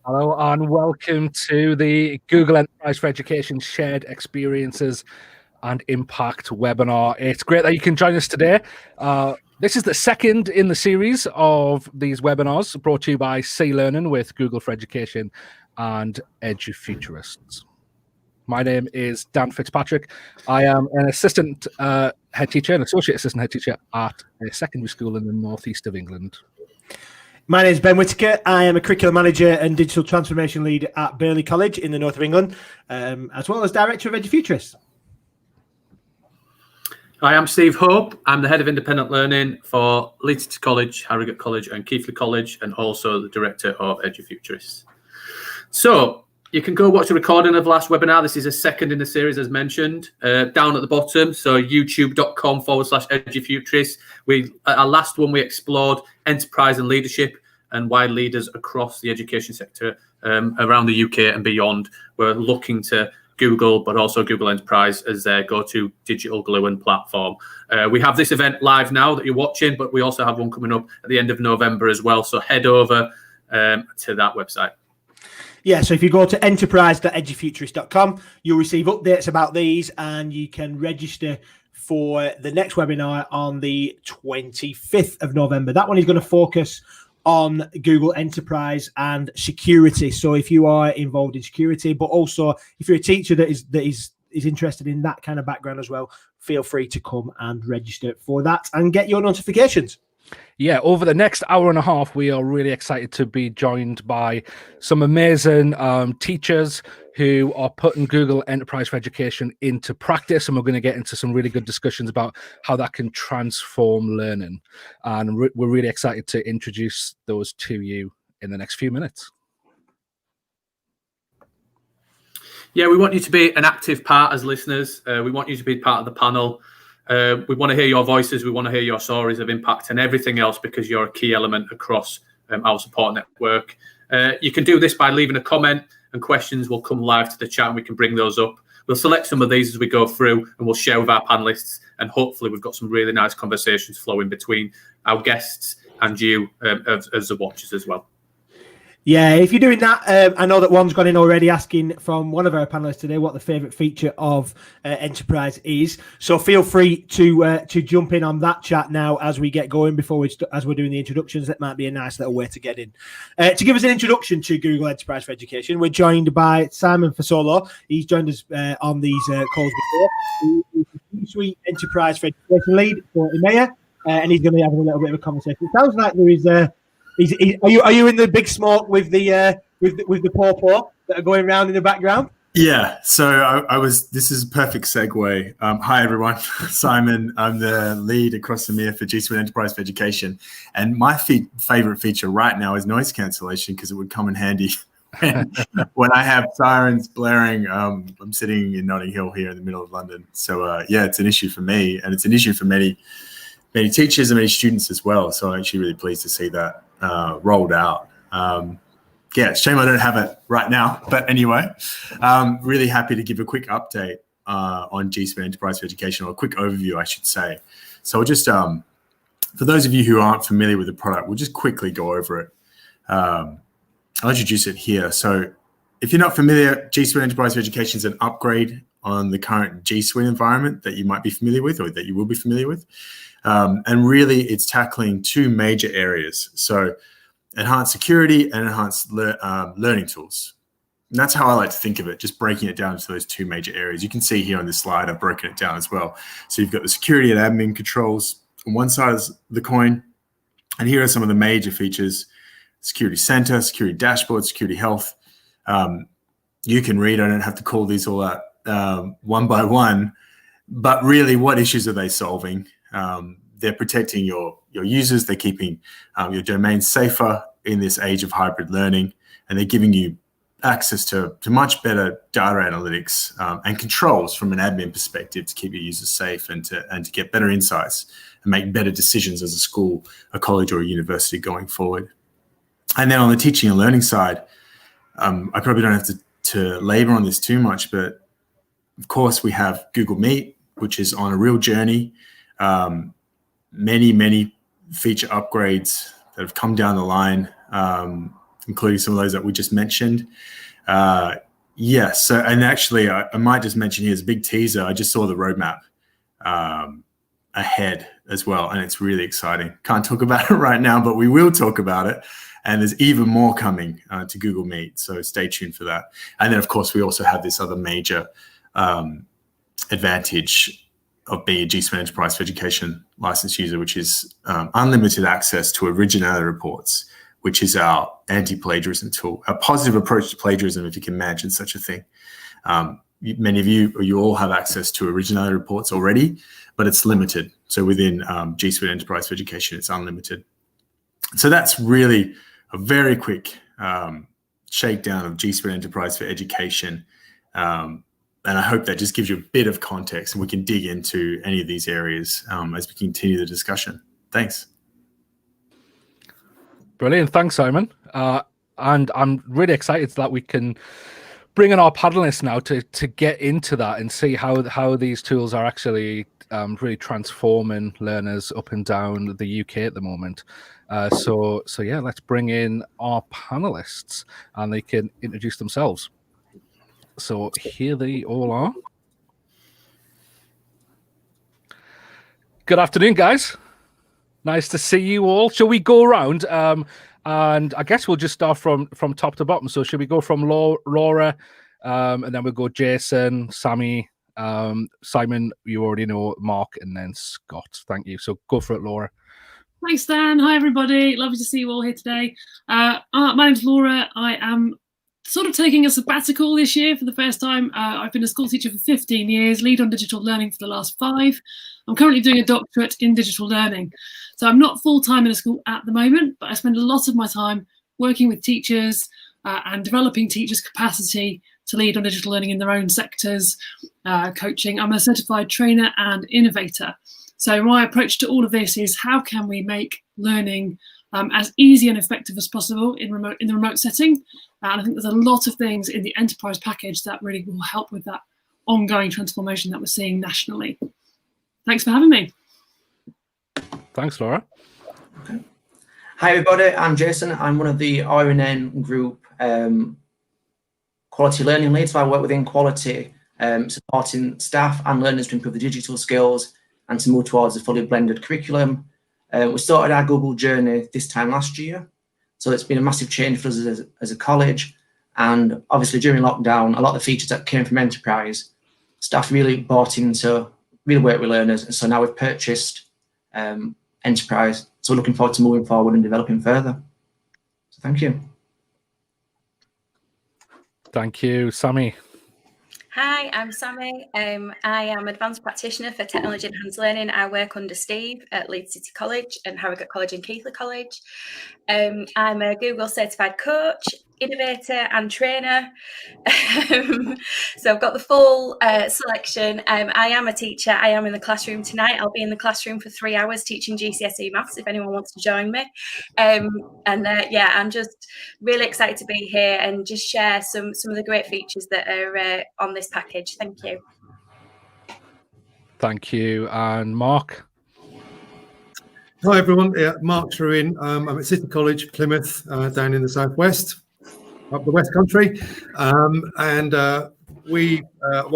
Hello and welcome to the Google Enterprise for Education Shared Experiences and Impact webinar. It's great that you can join us today. This is the second in the series of these webinars brought to you by C-Learning with Google for Education and Edufuturists. My name is Dan Fitzpatrick. I am an assistant head teacher, an associate assistant head teacher at a secondary school in the northeast of England. My name is Ben Whittaker. I am a curriculum manager and digital transformation lead at Burnley College in the north of England, as well as director of Edufuturists. Hi, I'm Steve Hope. I'm the head of independent learning for Leeds College, Harrogate College and Keighley College, and also the director of Edufuturists. So you can go watch the recording of the last webinar. This is a second in the series, as mentioned, down at the bottom. So youtube.com/Edufuturists. Our last one, we explored enterprise and leadership and why leaders across the education sector around the UK and beyond were looking to Google, but also Google Enterprise as their go-to digital glue and platform. We have this event live now that you're watching, but we also have one coming up at the end of November as well. So head over to that website. Yeah, so if you go to enterprise.edufuturists.com, you'll receive updates about these and you can register for the next webinar on the 25th of November. That one is going to focus on Google Enterprise and security. So if you are involved in security, but also if you're a teacher that is interested in that kind of background as well, feel free to come and register for that and get your notifications. Yeah, over the next hour and a half, we are really excited to be joined by some amazing teachers who are putting Google Enterprise for Education into practice. And we're going to get into some really good discussions about how that can transform learning. And we're really excited to introduce those to you in the next few minutes. Yeah, we want you to be an active part as listeners. We want you to be part of the panel. We want to hear your voices. We want to hear your stories of impact and everything else, because you're a key element across our support network. You can do this by leaving a comment, and questions will come live to the chat and we can bring those up. We'll select some of these as we go through and we'll share with our panelists, and hopefully we've got some really nice conversations flowing between our guests and you as the watchers as well. Yeah, if you're doing that, I know that one's gone in already asking from one of our panelists today what the favourite feature of Enterprise is. So feel free to jump in on that chat now as we get going. As we're doing the introductions, that might be a nice little way to get in. To give us an introduction to Google Enterprise for Education, we're joined by Simon Fasolo. He's joined us on these calls before. He's the C-Suite Enterprise for Education lead for EMEA, and he's going to be having a little bit of a conversation. It sounds like there is are you in the big smoke with the pawpaw that are going around in the background? Yeah, so I was. This is a perfect segue. Hi everyone, Simon. I'm the lead across EMEA for G Suite Enterprise for Education, and my favorite feature right now is noise cancellation, because it would come in handy when I have sirens blaring. I'm sitting in Notting Hill here in the middle of London, so yeah, it's an issue for me, and it's an issue for many teachers and many students as well. So I'm actually really pleased to see that rolled out. Yeah, shame I don't have it right now. But anyway, really happy to give a quick update on G Suite Enterprise for Education, or a quick overview, I should say. So we'll just, for those of you who aren't familiar with the product, we'll just quickly go over it. I'll introduce it here. So if you're not familiar, G Suite Enterprise for Education is an upgrade on the current G Suite environment that you might be familiar with, or that you will be familiar with. And really, it's tackling two major areas. So enhanced security and enhanced learning tools. And that's how I like to think of it, just breaking it down into those two major areas. You can see here on this slide, I've broken it down as well. So you've got the security and admin controls on one side of the coin. And here are some of the major features: security center, security dashboard, security health. You can read, I don't have to call these all out one by one, but really, what issues are they solving? They're protecting your users. They're keeping your domain safer in this age of hybrid learning, and they're giving you access to much better data analytics and controls from an admin perspective to keep your users safe and to get better insights and make better decisions as a school, a college, or a university going forward. And then on the teaching and learning side, I probably don't have to labor on this too much, but of course we have Google Meet, which is on a real journey. Many feature upgrades, that have come down the line, including some of those that we just mentioned. Yes, so, and actually, I might just mention here as a big teaser, I just saw the roadmap ahead as well, and it's really exciting. Can't talk about it right now, but we will talk about it. And there's even more coming to Google Meet, so stay tuned for that. And then, of course, we also have this other major advantage of being a G Suite Enterprise for Education licensed user, which is unlimited access to originality reports, which is our anti-plagiarism tool, a positive approach to plagiarism, if you can imagine such a thing. Many of you, or you all have access to originality reports already, but it's limited. So within G Suite Enterprise for Education, it's unlimited. So that's really a very quick shakedown of G Suite Enterprise for Education. And I hope that just gives you a bit of context, and we can dig into any of these areas as we continue the discussion. Thanks. Brilliant. Thanks, Simon. And I'm really excited that we can bring in our panelists now to get into that and see how these tools are actually really transforming learners up and down the UK at the moment. So yeah, let's bring in our panelists and they can introduce themselves. So here they all are. Good afternoon, guys. Nice to see you all. Shall we go around? And I guess we'll just start from top to bottom. So should we go from Laura, and then we'll go Jason, Sammy, Simon, you already know, Mark, and then Scott. Thank you. So go for it, Laura. Thanks, Dan. Hi, everybody. Lovely to see you all here today. My name's Laura. I am sort of taking a sabbatical this year for the first time. I've been a school teacher for 15 years, lead on digital learning for the last 5. I'm currently doing a doctorate in digital learning. So I'm not full-time in a school at the moment, but I spend a lot of my time working with teachers and developing teachers' capacity to lead on digital learning in their own sectors, coaching. I'm a certified trainer and innovator. So my approach to all of this is how can we make learning as easy and effective as possible in the remote setting. And I think there's a lot of things in the enterprise package that really will help with that ongoing transformation that we're seeing nationally. Thanks for having me. Thanks, Laura. Okay. Hi, everybody. I'm Jason. I'm one of the RNN group quality learning leads. So I work within quality, supporting staff and learners to improve the digital skills and to move towards a fully blended curriculum. We started our Google journey this time last year. So it's been a massive change for us as a college. And obviously during lockdown, a lot of the features that came from enterprise, staff really bought into, really work with learners. And so now we've purchased enterprise. So we're looking forward to moving forward and developing further. So thank you. Thank you, Sammy. Hi, I'm Sammy. I am Advanced Practitioner for Technology Enhanced Learning. I work under Steve at Leeds City College and Harrogate College and Keighley College. I'm a Google certified coach, innovator and trainer. So I've got the full selection. I am a teacher. I am in the classroom tonight. I'll be in the classroom for 3 hours teaching GCSE maths if anyone wants to join me. Yeah, I'm just really excited to be here and just share some of the great features that are on this package. Thank you. Thank you. And Mark? Hi, everyone. Yeah, Mark Truin. I'm at City College, Plymouth, down in the southwest, up the West Country. Well,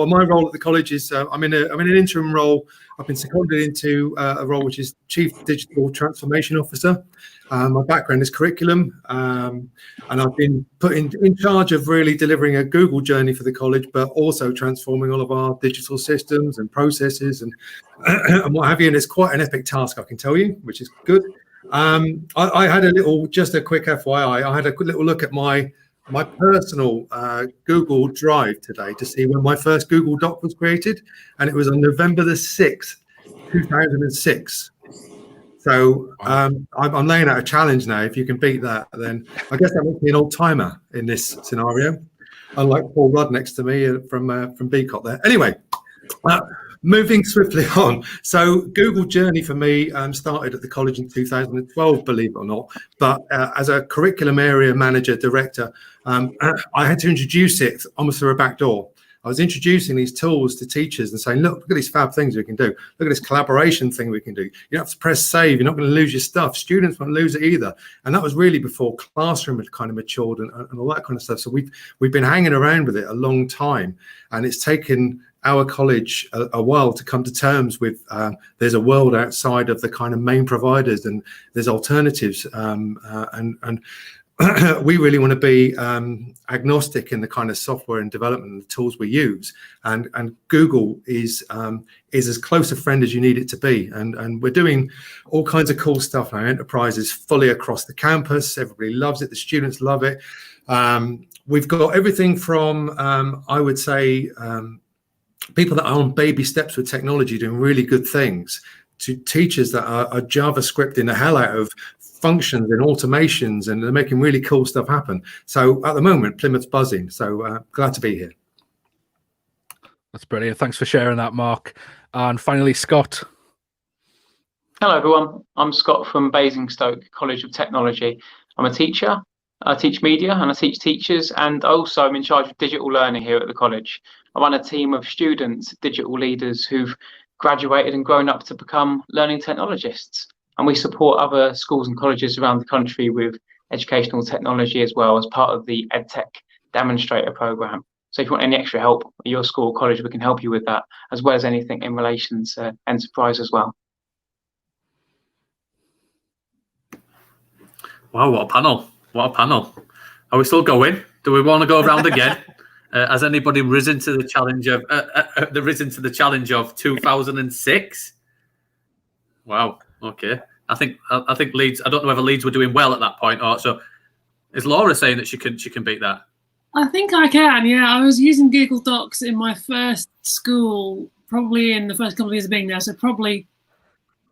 my role at the college is I'm in an interim role. I've been seconded into a role which is Chief Digital Transformation Officer. My background is curriculum, and I've been put in charge of really delivering a Google journey for the college, but also transforming all of our digital systems and processes and what have you. And it's quite an epic task, I can tell you, which is good. I had just a quick FYI, I had a little look at my personal Google Drive today to see when my first Google Doc was created, and it was on November the 6th, 2006. So I'm laying out a challenge now. If you can beat that, then I guess that makes me an old timer in this scenario, unlike Paul Rudd next to me from BCOT there. Anyway, moving swiftly on. So Google Journey for me started at the college in 2012, believe it or not. But as a curriculum area manager director, I had to introduce it almost through a back door. I was introducing these tools to teachers and saying, look at these fab things we can do. Look at this collaboration thing we can do. You don't have to press save. You're not going to lose your stuff. Students won't lose it either. And that was really before Classroom had kind of matured and all that kind of stuff. So we've been hanging around with it a long time, and it's taken our college a while to come to terms with there's a world outside of the kind of main providers, and there's alternatives, and we really want to be agnostic in the kind of software and development and the tools we use, and Google is as close a friend as you need it to be, and we're doing all kinds of cool stuff now. Enterprise is fully across the campus. Everybody loves it. The students love it. We've got everything from I would say people that are on baby steps with technology doing really good things, to teachers that are JavaScripting the hell out of functions and automations, and they're making really cool stuff happen. So at the moment, Plymouth's buzzing. So glad to be here. That's brilliant. Thanks for sharing that, Mark. And finally, Scott. Hello, everyone. I'm Scott from Basingstoke College of Technology. I'm a teacher. I teach media and I teach teachers, and also I'm in charge of digital learning here at the college. I run a team of students, digital leaders who've graduated and grown up to become learning technologists. And we support other schools and colleges around the country with educational technology as well as part of the EdTech demonstrator program. So if you want any extra help at your school or college, we can help you with that, as well as anything in relation to enterprise as well. Wow, what a panel. What a panel. Are we still going? Do we want to go around again? Has anybody risen to the challenge of 2006? Wow. Okay. I think Leeds. I don't know whether Leeds were doing well at that point, or so. Is Laura saying that she can beat that? I think I can. Yeah, I was using Google Docs in my first school, probably in the first couple of years of being there. So probably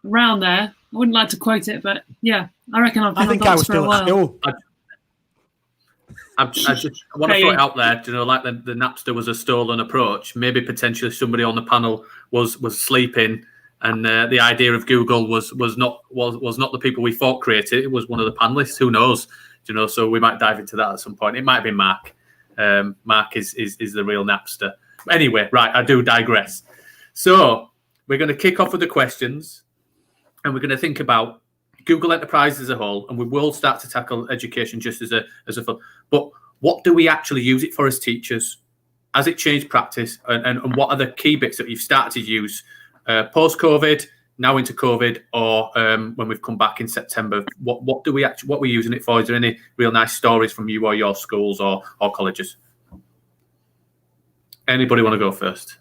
around there. I wouldn't like to quote it, but yeah, I reckon I've been on Docs for a while. I just want to throw it out there. Like the Napster was a stolen approach. Maybe potentially somebody on the panel was sleeping, and the idea of Google was not the people we thought created. It was one of the panelists. Who knows? So we might dive into that at some point. It might be Mark. Mark is the real Napster. Anyway, right. I do digress. So we're going to kick off with the questions, and we're going to think about Google Enterprise as a whole, and we will start to tackle education just as a fun. But what do we actually use it for as teachers? Has it changed practice? And what are the key bits that you've started to use post-COVID, now into COVID, or when we've come back in September? What we're using it for? Is there any real nice stories from you or your schools or colleges? Anybody want to go first?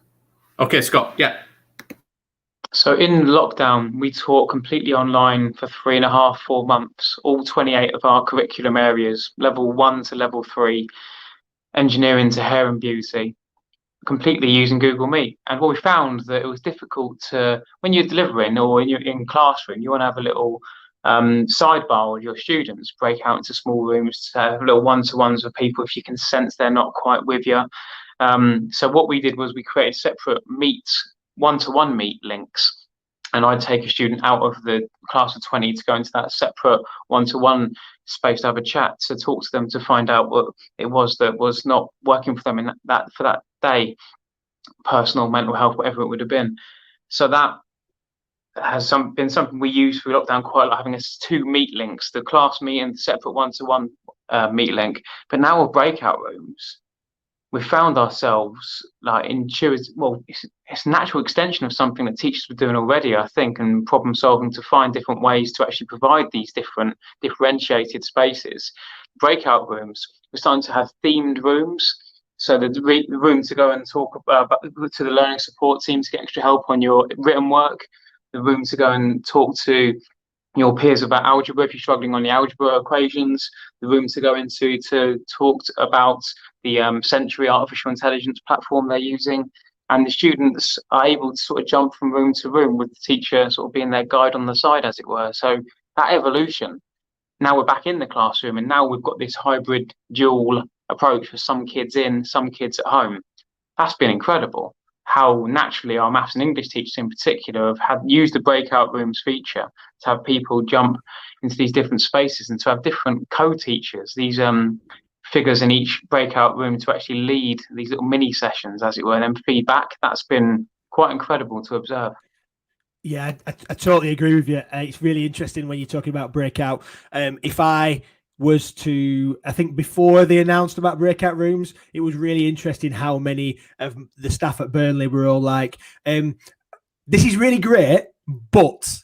Okay, Scott. Yeah. So in lockdown, we taught completely online for 3.5, 4 months, all 28 of our curriculum areas, level 1 to level 3, engineering to hair and beauty, completely using Google Meet. And what we found that it was difficult to, when you're delivering or when you're in classroom, you want to have a little sidebar with your students, break out into small rooms to have little one-to-ones with people if you can sense they're not quite with you. So what we did was we created separate meets, one-to-one meet links, and I'd take a student out of the class of 20 to go into that separate one-to-one space to have a chat, to talk to them, to find out what it was that was not working for them in that for that day, personal, mental health, whatever it would have been. So that has been something we use through lockdown quite a lot, having 2 meet links, the class meet and the separate one-to-one meet link. But now with breakout rooms, we found ourselves like intuitive. Well, it's a natural extension of something that teachers were doing already, I think, and problem solving to find different ways to actually provide these different differentiated spaces. Breakout rooms, we're starting to have themed rooms. So the room to go and talk about to the learning support team to get extra help on your written work, the room to go and talk to your peers about algebra if you're struggling on the algebra equations, the room to go into to talk about the Century artificial intelligence platform they're using, and the students are able to sort of jump from room to room with the teacher sort of being their guide on the side, as it were. So that evolution, now we're back in the classroom, and now we've got this hybrid dual approach for some kids in, some kids at home. That's been incredible. How naturally our maths and English teachers in particular have used the breakout rooms feature to have people jump into these different spaces and to have different co-teachers, these figures in each breakout room to actually lead these little mini sessions, as it were, and then feedback. That's been quite incredible to observe. Yeah, I totally agree with you. It's really interesting when you're talking about breakout. If I was to, I think before they announced about breakout rooms, it was really interesting how many of the staff at Burnley were all like, this is really great, but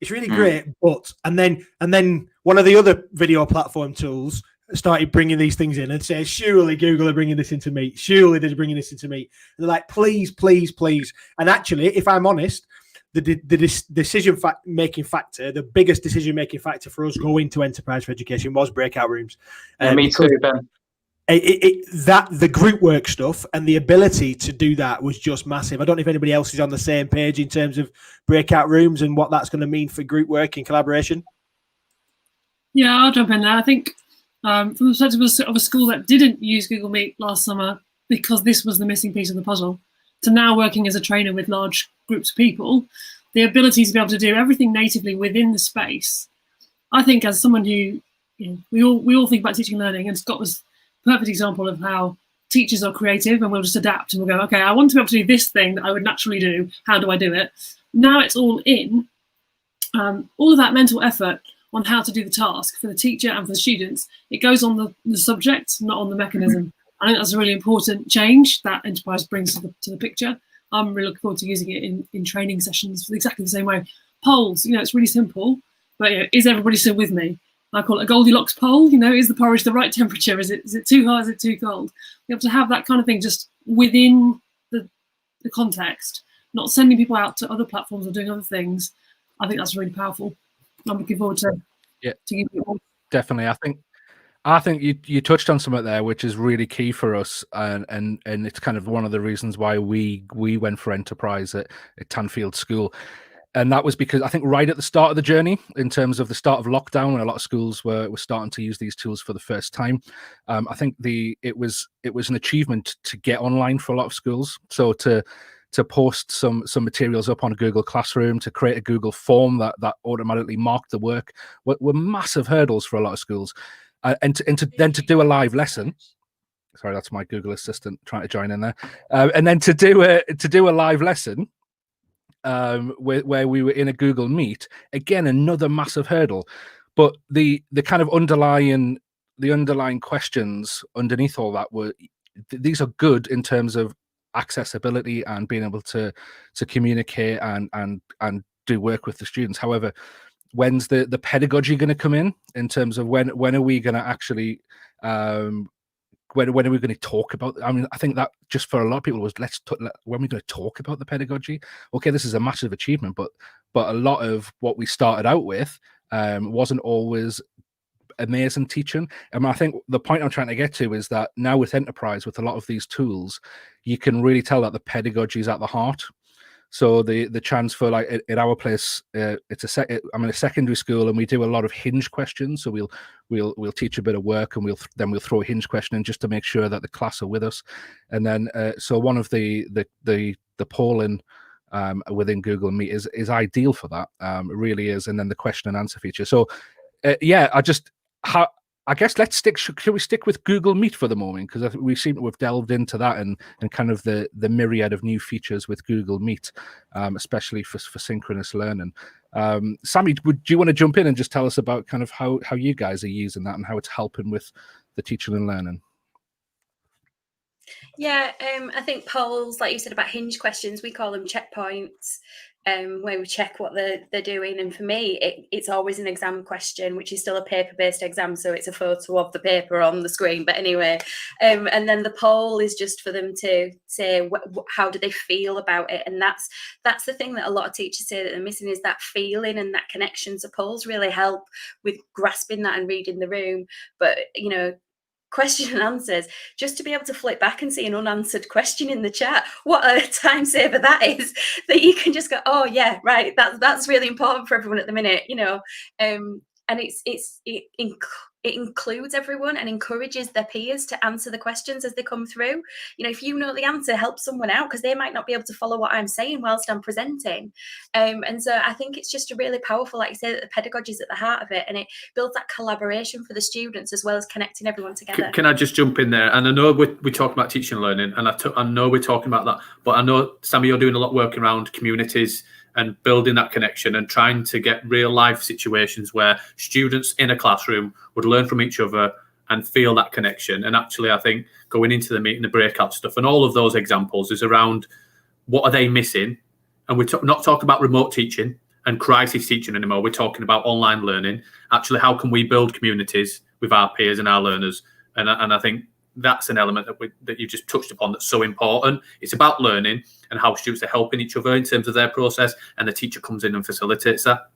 it's really great, but, and then one of the other video platform tools started bringing these things in and says, surely Google are bringing this into Meet. Surely they're bringing this into Meet. And they're like, please, please, please. And actually, if I'm honest, the decision-making factor, the biggest decision-making factor for us going to Enterprise for Education was breakout rooms. Me too, Ben. That the group work stuff and the ability to do that was just massive. I don't know if anybody else is on the same page in terms of breakout rooms and what that's going to mean for group work and collaboration. Yeah, I'll jump in there. I think from the perspective of a school that didn't use Google Meet last summer because this was the missing piece of the puzzle, to now working as a trainer with large groups of people, the ability to be able to do everything natively within the space. I think as someone who, we all think about teaching and learning, and Scott was a perfect example of how teachers are creative and we'll just adapt and we'll go, okay, I want to be able to do this thing that I would naturally do. How do I do it? Now it's all in. All of that mental effort on how to do the task for the teacher and for the students, it goes on the subject, not on the mechanism. I think that's a really important change that Enterprise brings to the picture. I'm really looking forward to using it in training sessions for exactly the same way. Polls, it's really simple, but is everybody still with me? I call it a Goldilocks poll. Is the porridge the right temperature? Is it too hot? Is it too cold? You have to have that kind of thing just within the context, not sending people out to other platforms or doing other things. I think that's really powerful. I'm looking forward to giving it all. Definitely. I think you touched on something there which is really key for us, and it's kind of one of the reasons why we went for Enterprise at Tanfield School. And that was because I think right at the start of the journey, in terms of the start of lockdown, when a lot of schools were starting to use these tools for the first time, I think it was an achievement to get online for a lot of schools. So to post some materials up on a Google Classroom, to create a Google form that automatically marked the work, were massive hurdles for a lot of schools. And to do a live lesson. Sorry, that's my Google Assistant trying to join in there. And then to do a live lesson. Where we were in a Google Meet, again another massive hurdle, but the kind of underlying questions underneath all that were these are good in terms of accessibility and being able to communicate and do work with the students. However, when's the pedagogy going to come in terms of when are we going to actually when are we going to talk about? I mean, I think that just for a lot of people was when we're going to talk about the pedagogy. Okay, this is a massive achievement, but a lot of what we started out with wasn't always amazing teaching. And I think the point I'm trying to get to is that now with Enterprise, with a lot of these tools, you can really tell that the pedagogy is at the heart. So the chance for, like at our place, I'm in a secondary school and we do a lot of hinge questions. So we'll teach a bit of work and we'll throw a hinge question in just to make sure that the class are with us. And then so one of the polling within Google Meet is ideal for that. It really is. And then the question and answer feature. So I guess should we stick with Google Meet for the moment? Because we seem to have delved into that and kind of the myriad of new features with Google Meet, especially for synchronous learning. Sammy, do you want to jump in and just tell us about kind of how you guys are using that and how it's helping with the teaching and learning? Yeah, I think polls, like you said about hinge questions, we call them checkpoints, where we check what they're doing. And for me, it's always an exam question, which is still a paper-based exam, so it's a photo of the paper on the screen. But anyway, and then the poll is just for them to say how do they feel about it, and that's the thing that a lot of teachers say that they're missing, is that feeling and that connection. So polls really help with grasping that and reading the room. But question and answers, just to be able to flip back and see an unanswered question in the chat, what a time saver that is, that you can just go, oh yeah, right, that's really important for everyone at the minute, and it includes everyone and encourages their peers to answer the questions as they come through. You know, if you know the answer, help someone out, because they might not be able to follow what I'm saying whilst I'm presenting. And so I think it's just a really powerful, like you say, that the pedagogy is at the heart of it, and it builds that collaboration for the students as well as connecting everyone together. Can I just jump in there? And I know we're talking about teaching and learning, and I know we're talking about that, but I know, Sammy, you're doing a lot of work around communities and building that connection and trying to get real life situations where students in a classroom would learn from each other and feel that connection. And actually, I think going into the meeting, the breakout stuff, and all of those examples is around what are they missing. And we're not talking about remote teaching and crisis teaching anymore. We're talking about online learning. Actually, how can we build communities with our peers and our learners? And I think that's an element that you just touched upon that's so important. It's about learning and how students are helping each other in terms of their process, and the teacher comes in and facilitates that.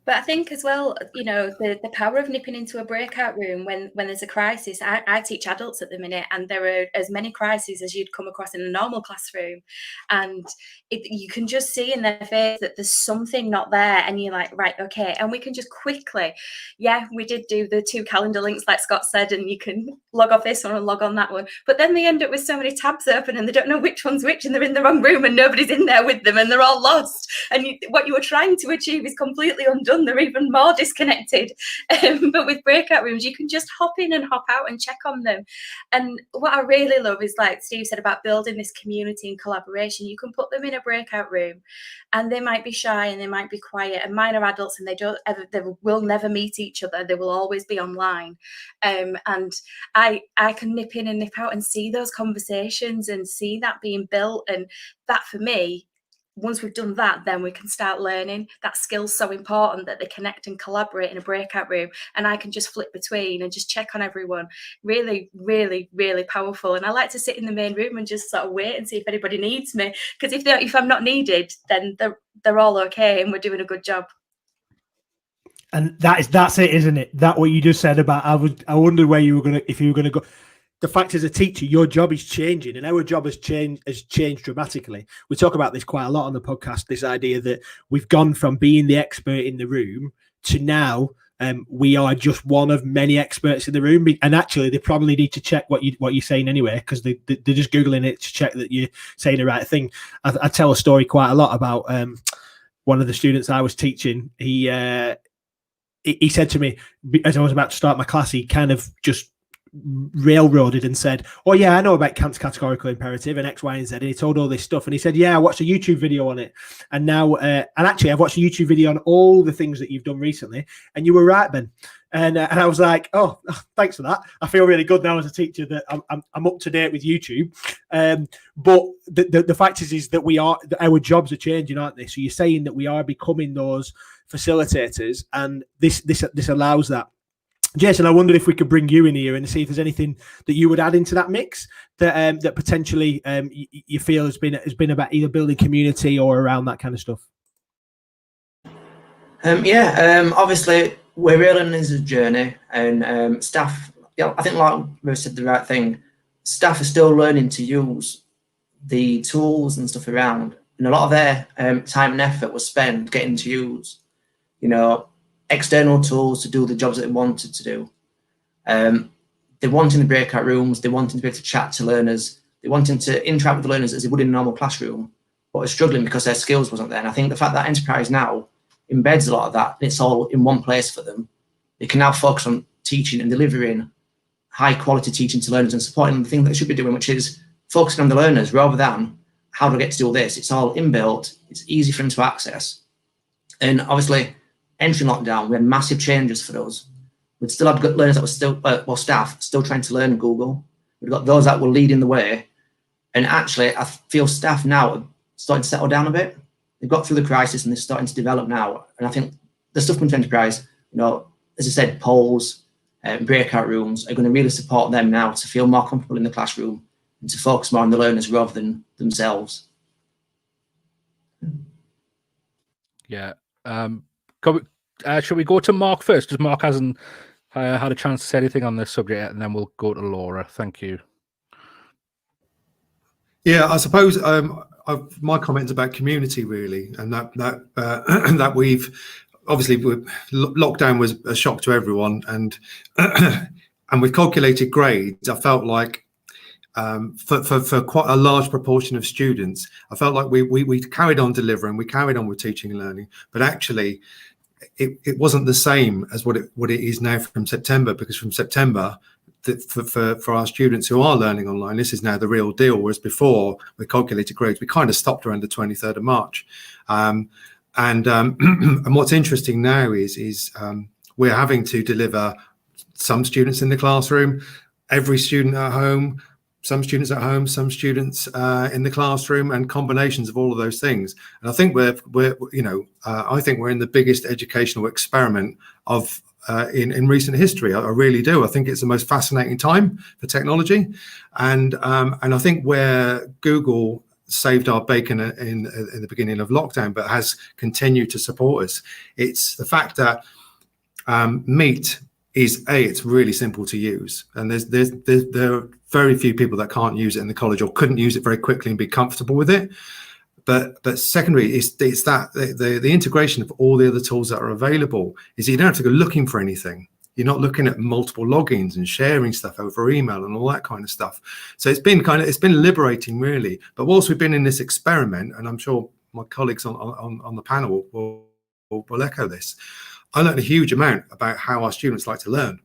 But I think as well, you know, the power of nipping into a breakout room when there's a crisis. I teach adults at the minute, and there are as many crises as you'd come across in a normal classroom. And you can just see in their face that there's something not there. And you're like, right, okay. And we can just quickly, yeah, we did do the 2 calendar links like Scott said, and you can log off this one and log on that one. But then they end up with so many tabs open and they don't know which one's which, and they're in the wrong room and nobody's in there with them and they're all lost. And what you were trying to achieve is completely undone. They're even more disconnected. But with breakout rooms, you can just hop in and hop out and check on them. And what I really love is, like Steve said, about building this community and collaboration. You can put them in a breakout room and they might be shy and they might be quiet, and mine are adults and they will never meet each other. They will always be online. And I can nip in and nip out and see those conversations and see that being built. And that, for me, once we've done that, then we can start learning. That skill's so important, that they connect and collaborate in a breakout room, and I can just flip between and just check on everyone. Really, really, really powerful. And I like to sit in the main room and just sort of wait and see if anybody needs me, because if I'm not needed, then they're all okay and we're doing a good job. And that's it, isn't it? That what you just said about, I wondered where you were gonna, if you were gonna go. The fact, as a teacher, your job is changing, and our job has changed dramatically. We talk about this quite a lot on the podcast, this idea that we've gone from being the expert in the room to now we are just one of many experts in the room. And actually, they probably need to check what you're saying anyway, because they're just Googling it to check that you're saying the right thing. I tell a story quite a lot about one of the students I was teaching. He said to me, as I was about to start my class, he kind of just railroaded and said, oh yeah, I know about Kant's categorical imperative and X, Y, and Z, and he told all this stuff, and he said, yeah, I watched a YouTube video on it, and now and actually I've watched a YouTube video on all the things that you've done recently, and you were right, Ben. And I was like, oh, thanks for that. I feel really good now as a teacher that I'm up to date with YouTube. But the fact is that our jobs are changing, aren't they? So you're saying that we are becoming those facilitators, and this allows that. Jason, I wondered if we could bring you in here and see if there's anything that you would add into that mix that potentially you feel has been about either building community or around that kind of stuff. Obviously we're learning as a journey, and staff. I think like Rose said the right thing. Staff are still learning to use the tools and stuff around, and a lot of their time and effort was spent getting to use, external tools to do the jobs that they wanted to do. They wanted the breakout rooms, they wanted to be able to chat to learners, they wanted to interact with the learners as they would in a normal classroom, but are struggling because their skills wasn't there. And I think the fact that Enterprise now embeds a lot of that, and it's all in one place for them, they can now focus on teaching and delivering high quality teaching to learners and supporting the thing that they should be doing, which is focusing on the learners rather than how do I get to do all this. It's all inbuilt, it's easy for them to access. And obviously, entering lockdown, we had massive changes for us. We'd still had learners that were still, staff still trying to learn Google. We've got those that were leading the way. And actually, I feel staff now are starting to settle down a bit. They've got through the crisis and they're starting to develop now. And I think the stuff coming to Enterprise, as I said, polls, breakout rooms are going to really support them now to feel more comfortable in the classroom and to focus more on the learners rather than themselves. Yeah. Shall we go to Mark first? Because Mark hasn't had a chance to say anything on this subject yet, and then we'll go to Laura. Thank you. Yeah, I suppose my comment is about community really, and that we've obviously lockdown was a shock to everyone, and and with calculated grades, I felt like for quite a large proportion of students, I felt like we carried on delivering, we carried on with teaching and learning, but actually it wasn't the same as what it is now from September, because from September, for our students who are learning online, this is now the real deal. Whereas before, with calculated grades, we kind of stopped around the 23rd of March. And what's interesting now is we're having to deliver some students in the classroom, every student at home, some students at home, some students in the classroom, and combinations of all of those things. And I think I think we're in the biggest educational experiment of in recent history. I really do. I think it's the most fascinating time for technology, and I think where Google saved our bacon in the beginning of lockdown, but has continued to support us, it's the fact that Meet is it's really simple to use, and there are very few people that can't use it in the college or couldn't use it very quickly and be comfortable with it. But secondary, it's that the integration of all the other tools that are available is you don't have to go looking for anything. You're not looking at multiple logins and sharing stuff over email and all that kind of stuff. So it's been liberating, really. But whilst we've been in this experiment, and I'm sure my colleagues on the panel will echo this, I learned a huge amount about how our students like to learn.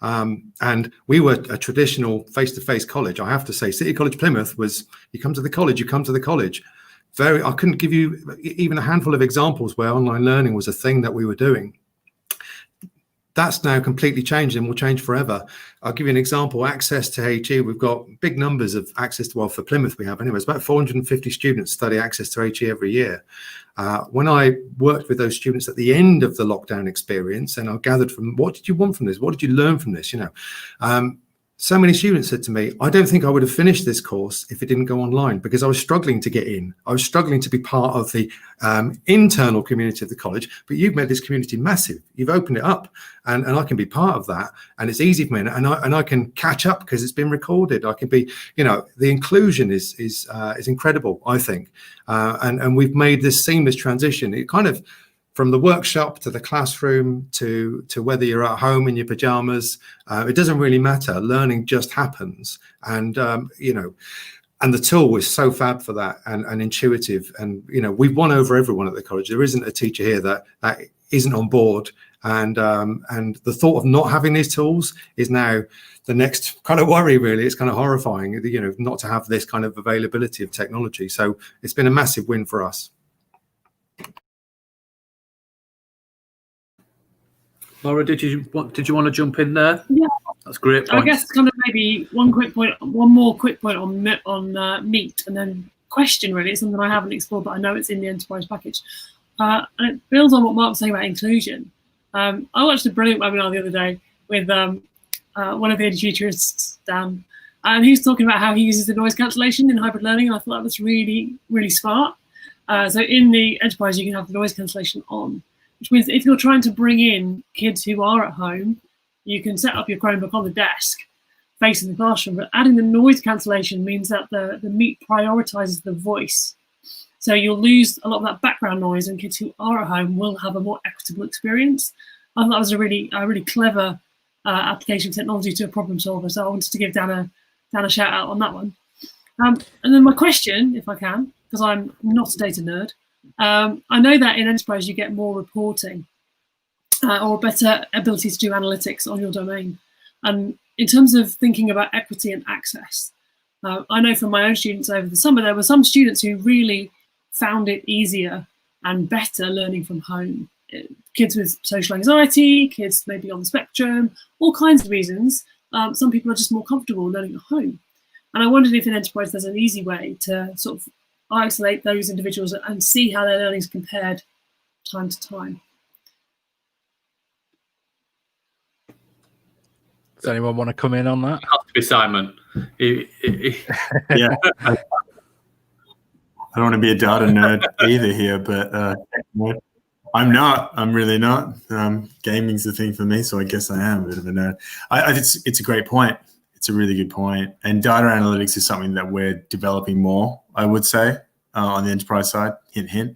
And we were a traditional face-to-face college. I have to say, City College Plymouth was, you come to the college, you come to the college. I couldn't give you even a handful of examples where online learning was a thing that we were doing. That's now completely changed and will change forever. I'll give you an example. Access to HE, we've got big numbers of access to, well, for Plymouth we have anyway, it's about 450 students study access to HE every year. When I worked with those students at the end of the lockdown experience, and I gathered from, what did you want from this? What did you learn from this? So many students said to me, I don't think I would have finished this course if it didn't go online, because I was struggling to get in. I was struggling to be part of the internal community of the college, but you've made this community massive. You've opened it up, and I can be part of that. And it's easy for me, and I can catch up because it's been recorded. I can be, the inclusion is incredible, I think. And we've made this seamless transition. It kind of, from the workshop to the classroom to whether you're at home in your pajamas, it doesn't really matter. Learning just happens, and and the tool is so fab for that, and intuitive. And we've won over everyone at the college. There isn't a teacher here that isn't on board. And the thought of not having these tools is now the next kind of worry. Really, it's kind of horrifying, not to have this kind of availability of technology. So it's been a massive win for us. Laura, did you want to jump in there? Yeah, that's great. I guess kind of maybe one more quick point on Meet, and then question. Really, it's something I haven't explored, but I know it's in the enterprise package, and it builds on what Mark was saying about inclusion. I watched a brilliant webinar the other day with one of the Edufuturists, Dan, and he was talking about how he uses the noise cancellation in hybrid learning, and I thought that was really, really smart. So in the enterprise, you can have the noise cancellation on, which means that if you're trying to bring in kids who are at home, you can set up your Chromebook on the desk facing the classroom. But adding the noise cancellation means that the Meet prioritizes the voice. So you'll lose a lot of that background noise, and kids who are at home will have a more equitable experience. I thought that was a really clever application of technology to a problem solver. So I wanted to give Dan a shout out on that one. And then my question, if I can, because I'm not a data nerd, I know that in enterprise you get more reporting or a better ability to do analytics on your domain. And in terms of thinking about equity and access, I know from my own students over the summer, there were some students who really found it easier and better learning from home. Kids with social anxiety, kids maybe on the spectrum, all kinds of reasons. Some people are just more comfortable learning at home. And I wondered if in enterprise there's an easy way to sort of isolate those individuals and see how their learning is compared time to time. Does anyone want to come in on that? It has to be Simon. Yeah. I don't want to be a data nerd either here, but I'm not. I'm really not. Gaming's the thing for me, so I guess I am a bit of a nerd. It's a great point. It's a really good point. And data analytics is something that we're developing more, I would say, on the enterprise side. Hint, hint.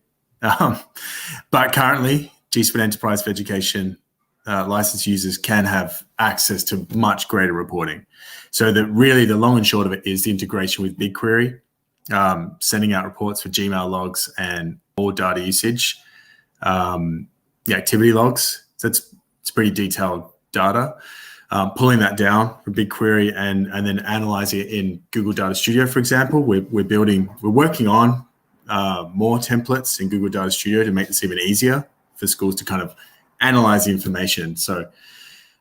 But currently, G Suite Enterprise for Education licensed users can have access to much greater reporting. So that really the long and short of it is the integration with BigQuery, sending out reports for Gmail logs and all data usage, the activity logs. So it's pretty detailed data. Pulling that down from BigQuery and then analyzing it in Google Data Studio, for example. We're working on more templates in Google Data Studio to make this even easier for schools to kind of analyze the information. So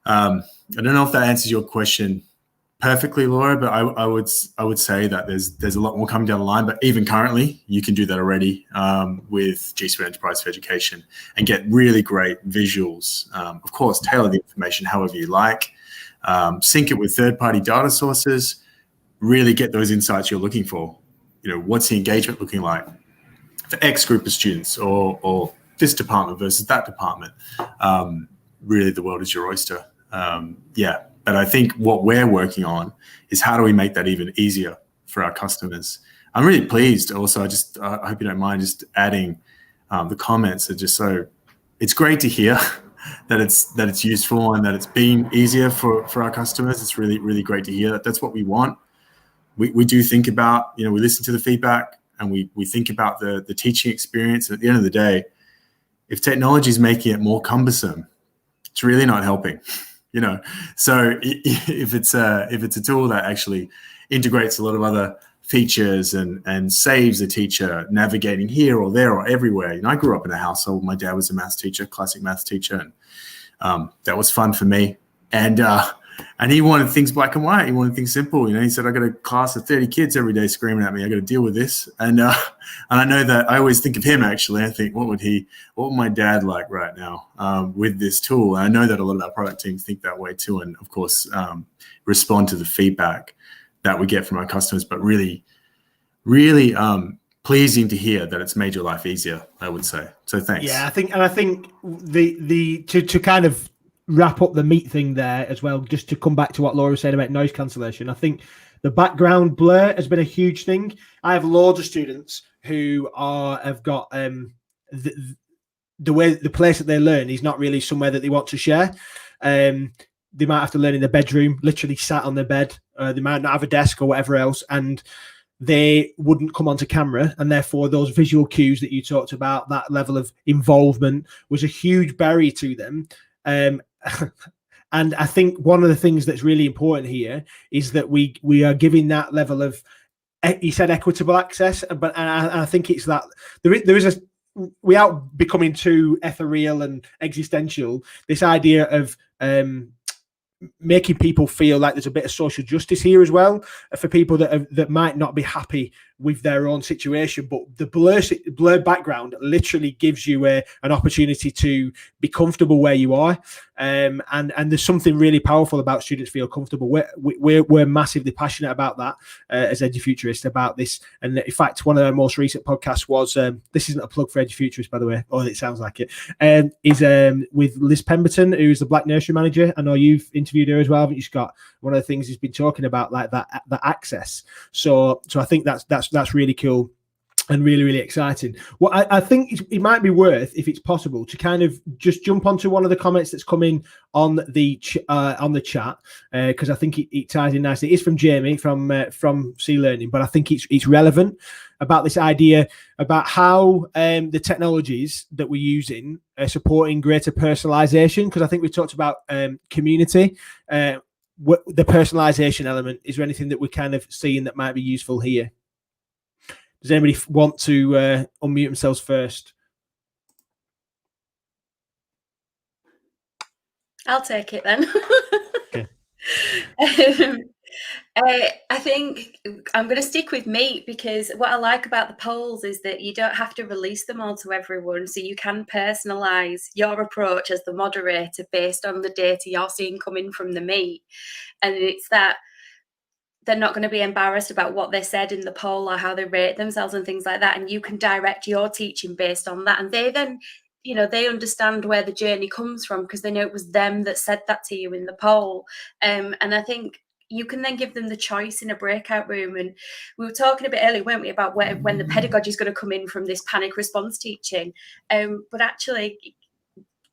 I don't know if that answers your question perfectly, Laura, but I would say that there's a lot more coming down the line. But even currently, you can do that already with G Suite Enterprise for Education and get really great visuals. Of course, tailor the information however you like. Sync it with third-party data sources. Really get those insights you're looking for. What's the engagement looking like for X group of students, or this department versus that department. Really, the world is your oyster. But I think what we're working on is how do we make that even easier for our customers. I'm really pleased. Also, I hope you don't mind just adding the comments are just so. It's great to hear that it's useful and that it's been easier for our customers. It's really, really great to hear that. That's what we want. We do think about, we listen to the feedback and we think about the teaching experience. At the end of the day, if technology is making it more cumbersome, it's really not helping, So if it's a tool that actually integrates a lot of other features and saves a teacher navigating here or there or everywhere. I grew up in a household. My dad was a maths teacher, classic maths teacher, and that was fun for me. And he wanted things black and white. He wanted things simple. He said, I got a class of 30 kids every day screaming at me. I got to deal with this. And I know that I always think of him, actually. I think, what would my dad like right now with this tool? And I know that a lot of our product teams think that way too. And of course, respond to the feedback that we get from our customers, but really, really pleasing to hear that it's made your life easier, I would say. So thanks. Yeah, I think the to kind of wrap up the meat thing there as well, just to come back to what Laura was saying about noise cancellation. I think the background blur has been a huge thing. I have loads of students who have got the place that they learn is not really somewhere that they want to share. They might have to learn in their bedroom, literally sat on their bed. They might not have a desk or whatever else, and they wouldn't come onto camera. And therefore, those visual cues that you talked about, that level of involvement was a huge barrier to them. And I think one of the things that's really important here is that we are giving that level of, you said equitable access, but I think it's that there is without becoming too ethereal and existential, this idea of making people feel like there's a bit of social justice here as well for people that might not be happy with their own situation, but the blurred background literally gives you an opportunity to be comfortable where you are, and there's something really powerful about students feel comfortable. We're massively passionate about that as Edufuturists, about this. And in fact, one of our most recent podcasts was this isn't a plug for Edufuturists, by the way, or it sounds like it, is with Liz Pemberton, who's the Black Nursery Manager. I know you've interviewed her as well, haven't you, Scott? One of the things he's been talking about, like that access. So I think that's really cool and really, really exciting. Well, I think it might be worth, if it's possible, to kind of just jump onto one of the comments that's come in on the chat, because I think it ties in nicely. It's from Jamie from C Learning, but I think it's relevant about this idea about how the technologies that we're using are supporting greater personalization, because I think we talked about community. The personalization element, is there anything that we're kind of seeing that might be useful here? Does anybody want to unmute themselves first? I'll take it then. Okay. I think I'm going to stick with meat, because what I like about the polls is that you don't have to release them all to everyone. So you can personalize your approach as the moderator based on the data you're seeing coming from the meat. And it's that they're not going to be embarrassed about what they said in the poll or how they rate themselves and things like that. And you can direct your teaching based on that. And they then, they understand where the journey comes from, because they know it was them that said that to you in the poll. And I think you can then give them the choice in a breakout room. And we were talking a bit earlier, weren't we, about when the pedagogy is going to come in from this panic response teaching. But actually,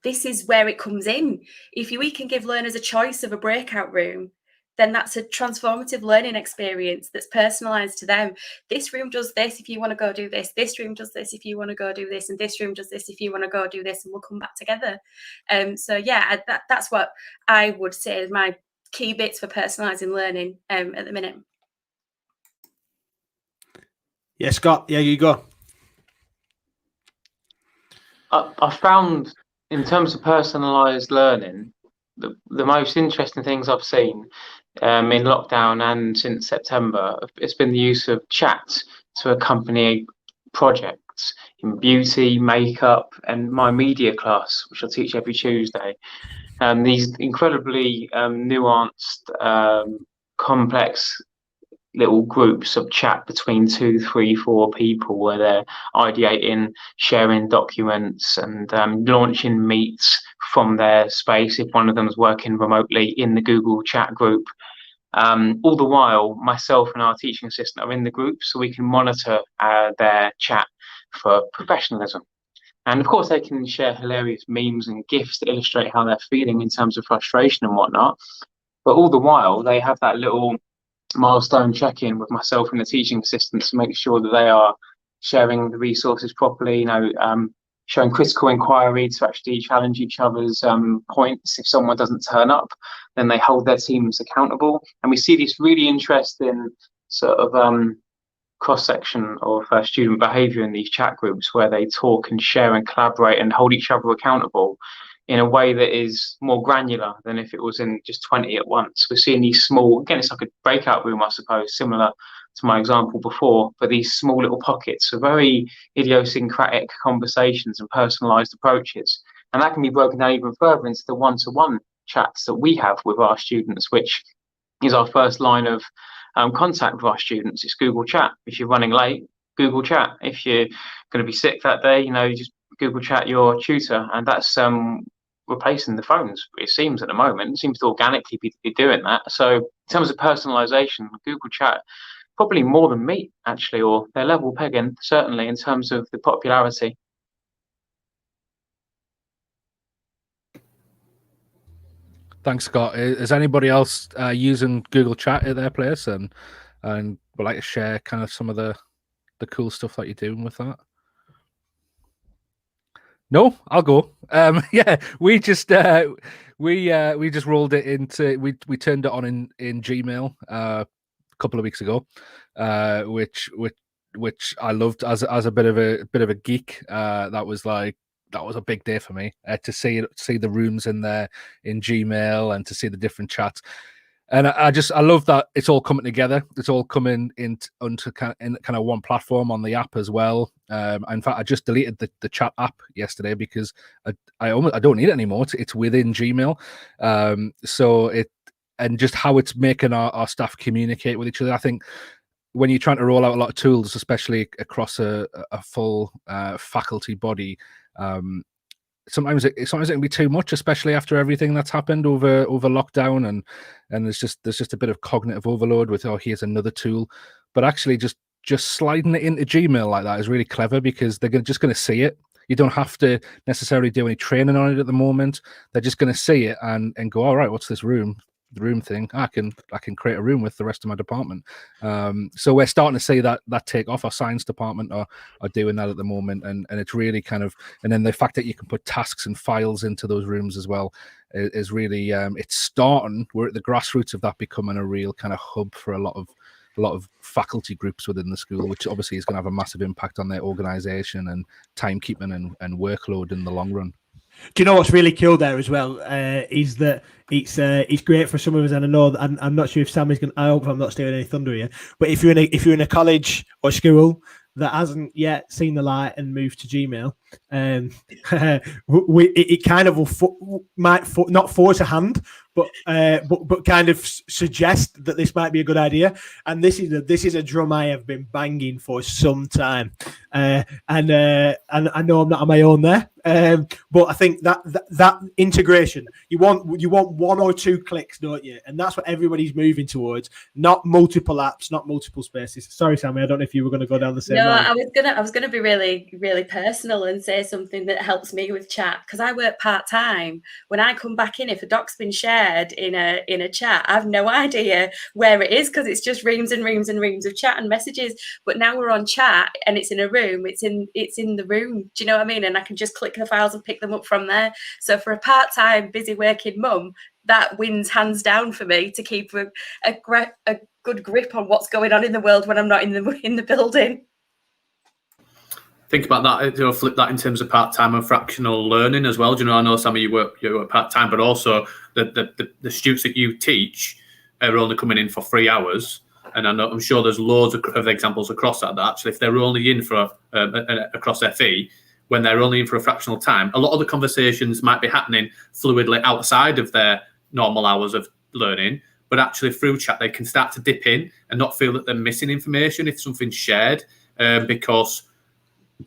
this is where it comes in. If we can give learners a choice of a breakout room, then that's a transformative learning experience that's personalized to them. This room does this if you want to go do this. This room does this if you want to go do this. And this room does this if you want to go do this. And we'll come back together. So yeah, that's what I would say is my key bits for personalizing learning at the minute. Yeah, Scott, yeah, you go. I found, in terms of personalised learning, the most interesting things I've seen in lockdown and since September, it's been the use of chat to accompany projects in beauty, makeup, and my media class, which I teach every Tuesday. These incredibly nuanced, complex little groups of chat between 2, 3, 4 people where they're ideating, sharing documents, and launching meets from their space if one of them is working remotely in the Google chat group. All the while, myself and our teaching assistant are in the group so we can monitor their chat for professionalism. And of course, they can share hilarious memes and GIFs to illustrate how they're feeling in terms of frustration and whatnot. But all the while, they have that little milestone check-in with myself and the teaching assistants to make sure that they are sharing the resources properly, showing critical inquiry to actually challenge each other's points. If someone doesn't turn up, then they hold their teams accountable. And we see this really interesting sort of cross-section of student behaviour in these chat groups where they talk and share and collaborate and hold each other accountable in a way that is more granular than if it was in just 20 at once. We're seeing these small, again, it's like a breakout room, I suppose, similar to my example before, but these small little pockets of very idiosyncratic conversations and personalised approaches. And that can be broken down even further into the one-to-one chats that we have with our students, which is our first line of contact with our students. It's Google Chat. If you're running late, Google Chat. If you're going to be sick that day, just Google Chat your tutor. And that's replacing the phones, it seems, at the moment. It seems to organically be doing that. So in terms of personalisation, Google Chat, probably more than Meet, actually, or they're level pegging, certainly, in terms of the popularity. Thanks, Scott. Is anybody else using Google Chat at their place and would like to share kind of some of the cool stuff that you're doing with that? No, I'll go. Yeah, we just rolled it into we turned it on in Gmail a couple of weeks ago, which I loved as a bit of a geek. That was a big day for me to see the rooms in there in Gmail and to see the different chats. And I love that it's all coming together. It's all coming onto kind of one platform on the app as well. In fact, I just deleted the chat app yesterday because I don't need it anymore. It's within Gmail. And just how it's making our staff communicate with each other. I think when you're trying to roll out a lot of tools, especially across a full faculty body, sometimes it can be too much, especially after everything that's happened over lockdown, and there's just a bit of cognitive overload with, oh, here's another tool. But actually just sliding it into Gmail like that is really clever because they're just going to see it. You don't have to necessarily do any training on it at the moment. They're just going to see it and go, all right, what's this room thing? I can create a room with the rest of my department. So we're starting to see that take off. Our science department are doing that at the moment, and it's really kind of, and then the fact that you can put tasks and files into those rooms as well is really it's starting. We're at the grassroots of that becoming a real kind of hub for a lot of faculty groups within the school, which obviously is going to have a massive impact on their organisation and timekeeping and workload in the long run. Do you know what's really cool there as well? Is that it's great for some of us, and I know that I'm not sure if Sam is going. I hope I'm not stealing any thunder here. But if you're in a college or school that hasn't yet seen the light and moved to Gmail, it kind of might not force a hand, but kind of suggest that this might be a good idea. And this is a drum I have been banging for some time, and I know I'm not on my own there. But I think that integration, you want 1 or 2 clicks, don't you? And that's what everybody's moving towards. Not multiple apps, not multiple spaces. Sorry, Sammy, I don't know if you were going to go down the same line. I was gonna be really, really personal and say something that helps me with chat, because I work part-time. When I come back in, if a doc's been shared in a chat, I've no idea where it is, because it's just reams and reams and reams of chat and messages. But now we're on chat and it's in a room, it's in the room. Do you know what I mean? And I can just click the files and pick them up from there. So for a part-time, busy working mum, that wins hands down for me to keep a good grip on what's going on in the world when I'm not in the building. Think about that, flip that in terms of part-time and fractional learning as well. Do you know, I know some of you work part-time, but also the students that you teach are only coming in for 3 hours. And I'm sure there's loads of examples across that actually, if they're only in for across FE, when they're only in for a fractional time, a lot of the conversations might be happening fluidly outside of their normal hours of learning, but actually through chat, they can start to dip in and not feel that they're missing information if something's shared, because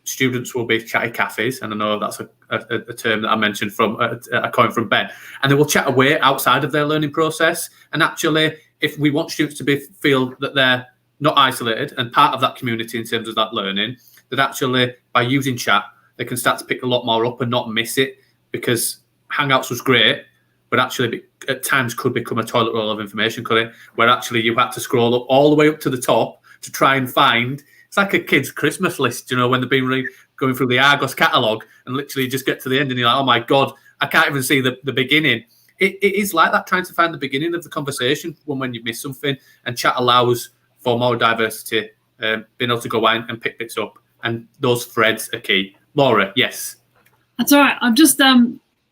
students will be chatty cafes, and I know that's a term that I mentioned from a coin from Ben, and they will chat away outside of their learning process. And actually, if we want students to feel that they're not isolated and part of that community in terms of that learning, that actually by using chat, they can start to pick a lot more up and not miss it, because Hangouts was great, but actually at times could become a toilet roll of information, could it? Where actually you had to scroll up all the way up to the top to try and find. It's like a kid's Christmas list, you know, when they've been going through the Argos catalogue and literally just get to the end and you're like, oh my God, I can't even see the beginning. It is like that, trying to find the beginning of the conversation when you miss something, and chat allows for more diversity, being able to go in and pick bits up, and those threads are key. Laura, yes. That's all right. I'm just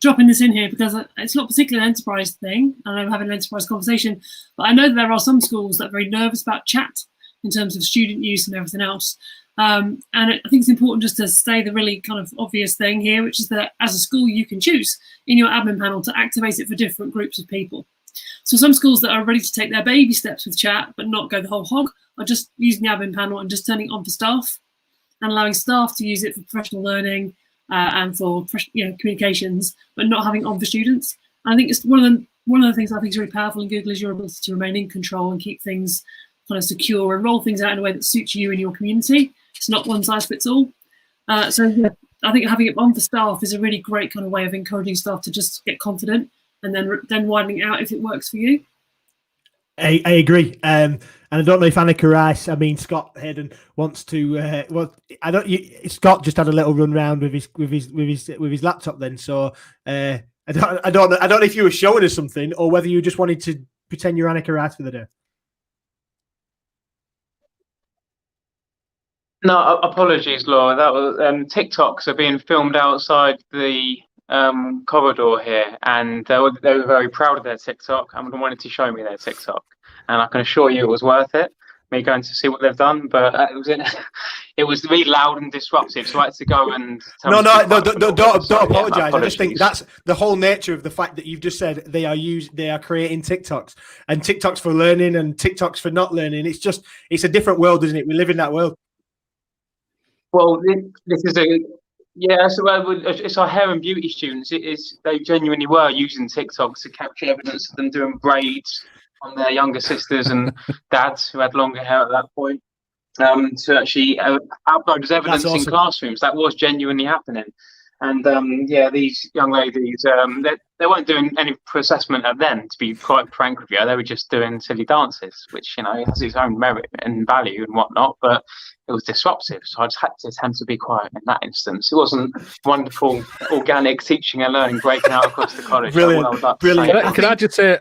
dropping this in here because it's not particularly an enterprise thing, and I'm having an enterprise conversation, but I know that there are some schools that are very nervous about chat in terms of student use and everything else. And I think it's important just to say the really kind of obvious thing here, which is that as a school, you can choose in your admin panel to activate it for different groups of people. So some schools that are ready to take their baby steps with chat, but not go the whole hog, are just using the admin panel and just turning it on for staff and allowing staff to use it for professional learning and for communications, but not having it on for students. And I think it's one of the things I think is really powerful in Google is your ability to remain in control and keep things kind of secure and roll things out in a way that suits you and your community. It's not one size fits all. So yeah, I think having it on for staff is a really great kind of way of encouraging staff to just get confident and then widening it out if it works for you. I agree, and I don't know if Annika Rice. I mean, Scott Hayden wants to. Scott just had a little run round with his laptop then. So I don't know if you were showing us something or whether you just wanted to pretend you're Annika Rice for the day. No, apologies, Laura. That was Tik Toks are being filmed outside the corridor here, and they were very proud of their TikTok and wanted to show me their TikTok, and I can assure you it was worth it, me going to see what they've done, but it was really loud and disruptive, so I had to go and don't apologize. I just think that's the whole nature of the fact that you've just said they are creating TikToks, and TikToks for learning and TikToks for not learning. It's a different world, isn't it? We live in that world. Well, this is so it's our hair and beauty students. They genuinely were using TikToks to capture evidence of them doing braids on their younger sisters and dads who had longer hair at that point, to actually upload as evidence in classrooms. That was genuinely happening. And these young ladies, they weren't doing any assessment at them, to be quite frank with you. They were just doing silly dances, which, has its own merit and value and whatnot, but it was disruptive. So I just had to attempt to be quiet in that instance. It wasn't wonderful, organic teaching and learning breaking out across the college. Brilliant. Can I just say,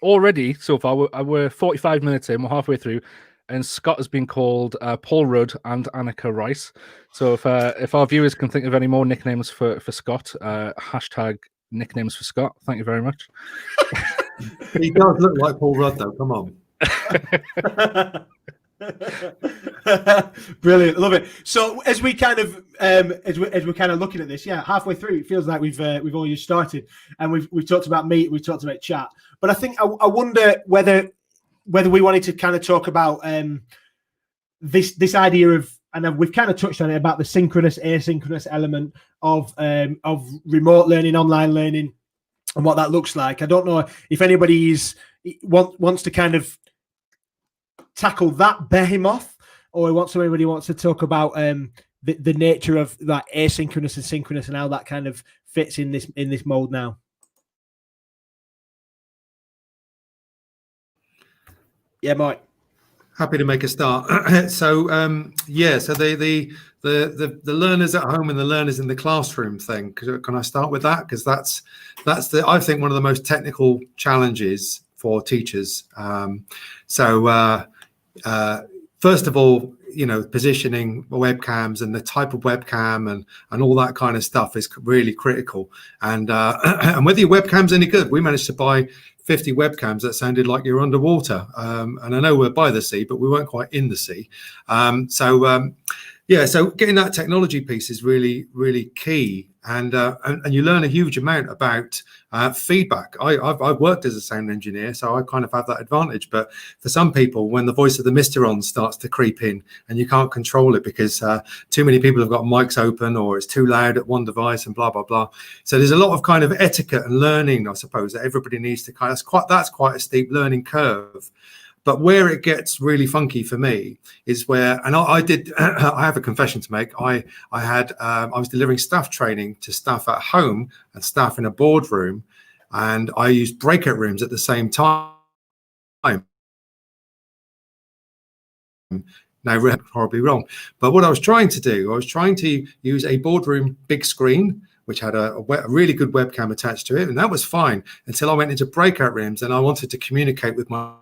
already so far, we're 45 minutes in, we're halfway through, and Scott has been called Paul Rudd and Annika Rice. So if our viewers can think of any more nicknames for Scott, hashtag nicknames for Scott. Thank you very much. He does look like Paul Rudd, though. Come on. Brilliant, love it. So as we kind of as we're kind of looking at this, halfway through, it feels like we've only just started, and we've talked about meet, we've talked about chat, but I think I wonder whether we wanted to kind of talk about this idea of, and we've kind of touched on it, about the synchronous asynchronous element of remote learning, online learning, and what that looks like. I don't know if anybody wants to kind of tackle that behemoth, or somebody wants to talk about the nature of that asynchronous and synchronous and how that kind of fits in this mode now. Yeah, Mike. Happy to make a start. So so the learners at home and the learners in the classroom thing. Can I start with that? Because that's I think one of the most technical challenges for teachers. First of all, positioning webcams and the type of webcam and all that kind of stuff is really critical. And and whether your webcam's any good, we managed to buy 50 webcams that sounded like you're underwater. And I know we're by the sea, but we weren't quite in the sea. So getting that technology piece is really, really key. And you learn a huge amount about feedback. I've worked as a sound engineer, so I kind of have that advantage. But for some people, when the voice of the Mr. On starts to creep in and you can't control it because too many people have got mics open, or it's too loud at one device and blah, blah, blah. So there's a lot of kind of etiquette and learning, I suppose, that everybody needs to that's quite a steep learning curve. But where it gets really funky for me is where, and I have a confession to make. I was delivering staff training to staff at home and staff in a boardroom, and I used breakout rooms at the same time. Now, horribly wrong. But what I was trying to do, I was trying to use a boardroom big screen, which had a really good webcam attached to it, and that was fine until I went into breakout rooms and I wanted to communicate with my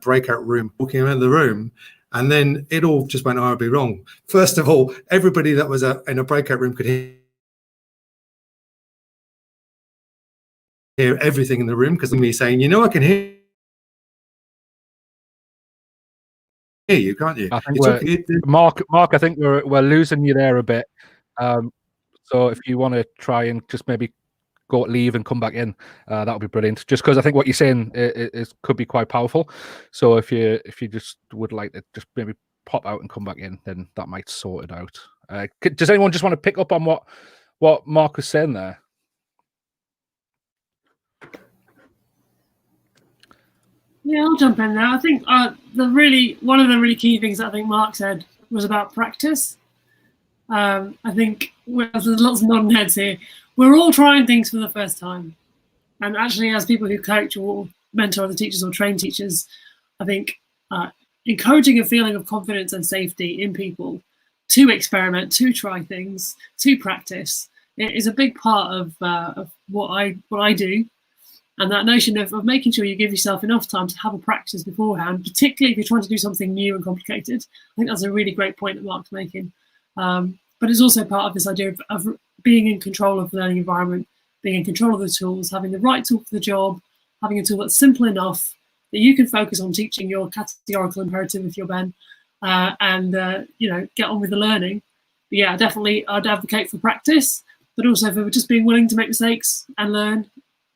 breakout room, walking around the room, and then it all just went horribly wrong. First of all, everybody that was in a breakout room could hear everything in the room, because of me saying, I can hear you, can't you? I think Mark, I think we're losing you there a bit. So if you want to try and just maybe leave and come back in, that would be brilliant. Just because I think what you're saying is could be quite powerful. So if you just would like to just maybe pop out and come back in, then that might sort it out. Does anyone just want to pick up on what Mark was saying there? Yeah, I'll jump in there. I think one of the really key things that I think Mark said was about practice. I think there's lots of nodding heads here. We're all trying things for the first time. And actually, as people who coach or mentor other teachers or train teachers, I think encouraging a feeling of confidence and safety in people to experiment, to try things, to practice, it is a big part of what I do. And that notion of making sure you give yourself enough time to have a practice beforehand, particularly if you're trying to do something new and complicated. I think that's a really great point that Mark's making. But it's also part of this idea of being in control of the learning environment, being in control of the tools, having the right tool for the job, having a tool that's simple enough that you can focus on teaching your categorical imperative if you're Ben, and get on with the learning. But yeah, definitely I'd advocate for practice, but also for just being willing to make mistakes and learn.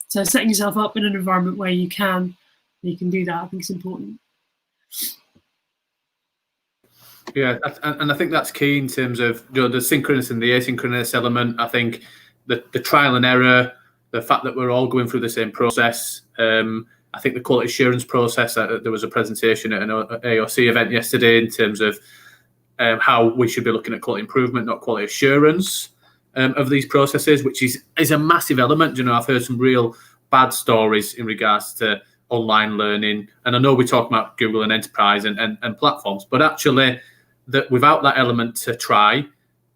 So setting yourself up in an environment where you can do that, I think is important. Yeah, and I think that's key in terms of the synchronous and the asynchronous element. I think the trial and error, the fact that we're all going through the same process. I think the quality assurance process, there was a presentation at an AOC event yesterday in terms of how we should be looking at quality improvement, not quality assurance of these processes, which is a massive element. I've heard some real bad stories in regards to online learning, and I know we talk about Google and enterprise and platforms, but actually that without that element to try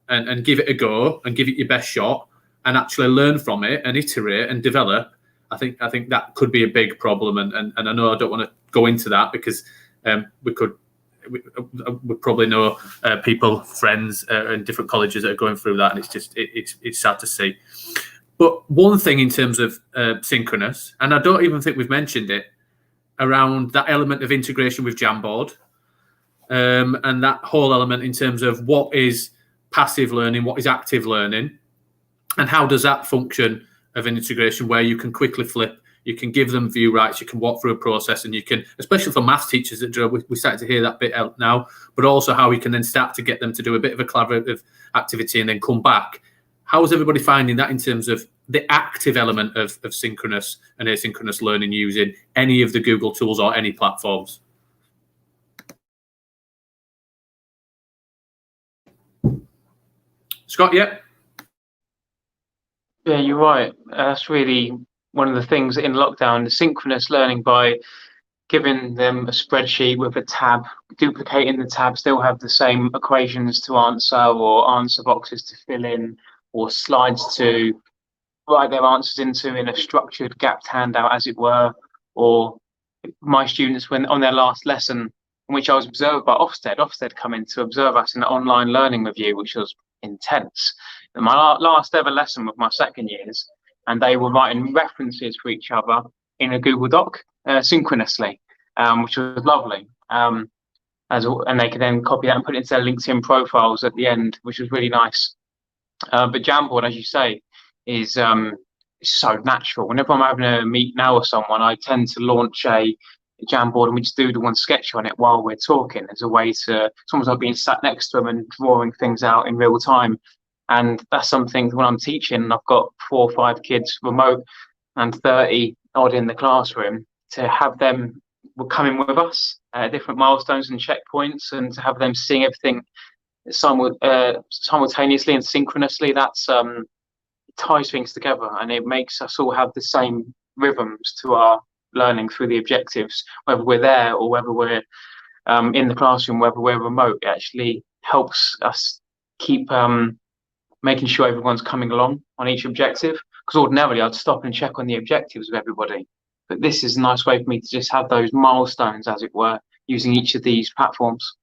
and give it a go and give it your best shot and actually learn from it and iterate and develop, I think that could be a big problem. And I know I don't want to go into that because we probably know people, friends in different colleges that are going through that, and it's sad to see. But one thing in terms of synchronous, and I don't even think we've mentioned it, around that element of integration with Jamboard, and that whole element in terms of what is passive learning, what is active learning, and how does that function of an integration where you can quickly flip, you can give them view rights, you can walk through a process, and you can, especially for maths teachers, we started to hear that bit out now, but also how we can then start to get them to do a bit of a collaborative activity and then come back. How is everybody finding that in terms of the active element of synchronous and asynchronous learning using any of the Google tools or any platforms? Scott, yeah? Yeah, you're right. That's really one of the things in lockdown, the synchronous learning, by giving them a spreadsheet with a tab, duplicating the tab, still have the same equations to answer or answer boxes to fill in or slides to write their answers into in a structured gapped handout, as it were. Or my students, when on their last lesson, in which I was observed by Ofsted come in to observe us in an online learning review, which was intense. And my last ever lesson with my second years, and they were writing references for each other in a Google Doc synchronously, which was lovely. And they could then copy that and put it into their LinkedIn profiles at the end, which was really nice. But Jamboard, as you say, is so natural. Whenever I'm having a meet now with someone, I tend to launch a Jamboard and we just do the one sketch on it while we're talking as a way to, it's almost like being sat next to them and drawing things out in real time. And that's something when I'm teaching, and I've got 4 or 5 kids remote and 30 odd in the classroom, to have them coming with us at different milestones and checkpoints, and to have them seeing everything simultaneously and synchronously, that's ties things together, and it makes us all have the same rhythms to our learning through the objectives, whether we're there or whether we're in the classroom, whether we're remote. It actually helps us keep making sure everyone's coming along on each objective, because ordinarily I'd stop and check on the objectives of everybody, but this is a nice way for me to just have those milestones, as it were, using each of these platforms.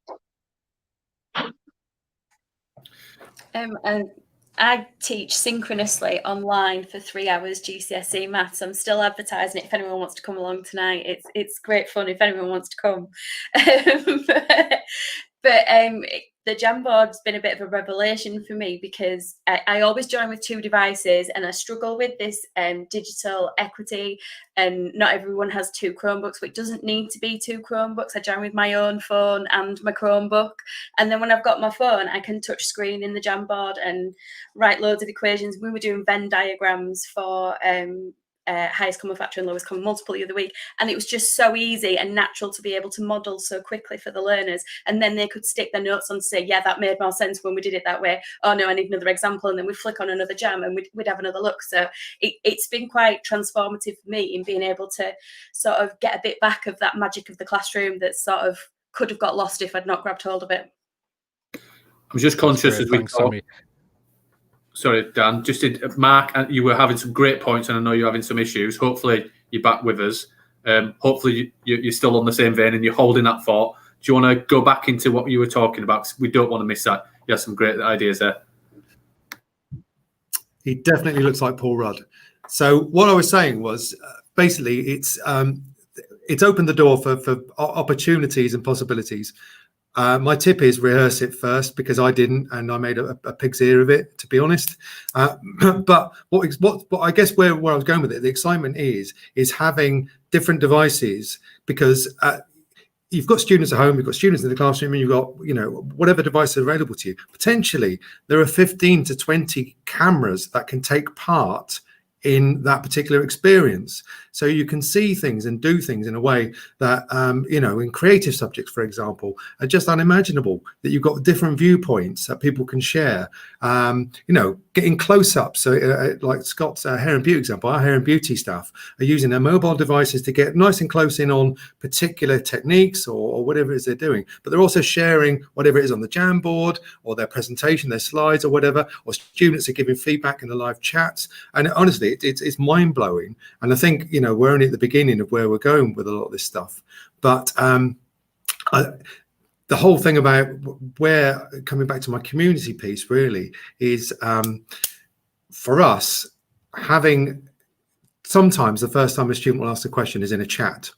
And I teach synchronously online for 3 hours GCSE maths. I'm still advertising it if anyone wants to come along tonight. It's great fun if anyone wants to come. But the Jamboard's been a bit of a revelation for me, because I always join with 2 devices, and I struggle with this digital equity, and not everyone has 2 Chromebooks, but it doesn't need to be 2 Chromebooks. I join with my own phone and my Chromebook, and then when I've got my phone, I can touch screen in the Jamboard and write loads of equations. We were doing Venn diagrams for highest common factor and lowest common multiple the other week, and it was just so easy and natural to be able to model so quickly for the learners, and then they could stick their notes on to say, yeah, that made more sense when we did it that way. Oh no, I need another example, and then we'd flick on another jam and we'd have another look. So it's been quite transformative for me in being able to sort of get a bit back of that magic of the classroom that sort of could have got lost if I'd not grabbed hold of it. I'm just conscious as we go. Sorry, Dan, just Mark, you were having some great points, and I know you're having some issues. Hopefully you're back with us. Hopefully you're still on the same vein and you're holding that thought. Do you want to go back into what you were talking about? We don't want to miss that. You have some great ideas there. He definitely looks like Paul Rudd. So what I was saying was basically it's opened the door for opportunities and possibilities. My tip is rehearse it first, because I didn't, and I made a pig's ear of it, to be honest. But what I guess where I was going with it, the excitement is having different devices, because you've got students at home, you've got students in the classroom, and you've got, whatever device is available to you. Potentially, there are 15 to 20 cameras that can take part in that particular experience, so you can see things and do things in a way that in creative subjects, for example, are just unimaginable, that you've got different viewpoints that people can share, getting close-ups. So like Scott's hair and beauty example, our hair and beauty staff are using their mobile devices to get nice and close in on particular techniques or whatever it is they're doing, but they're also sharing whatever it is on the Jamboard or their presentation, their slides or whatever, or students are giving feedback in the live chats. And honestly, it's mind-blowing, and I think we're only at the beginning of where we're going with a lot of this stuff. But the whole thing about coming back to my community piece really is, for us, having sometimes the first time a student will ask a question is in a chat,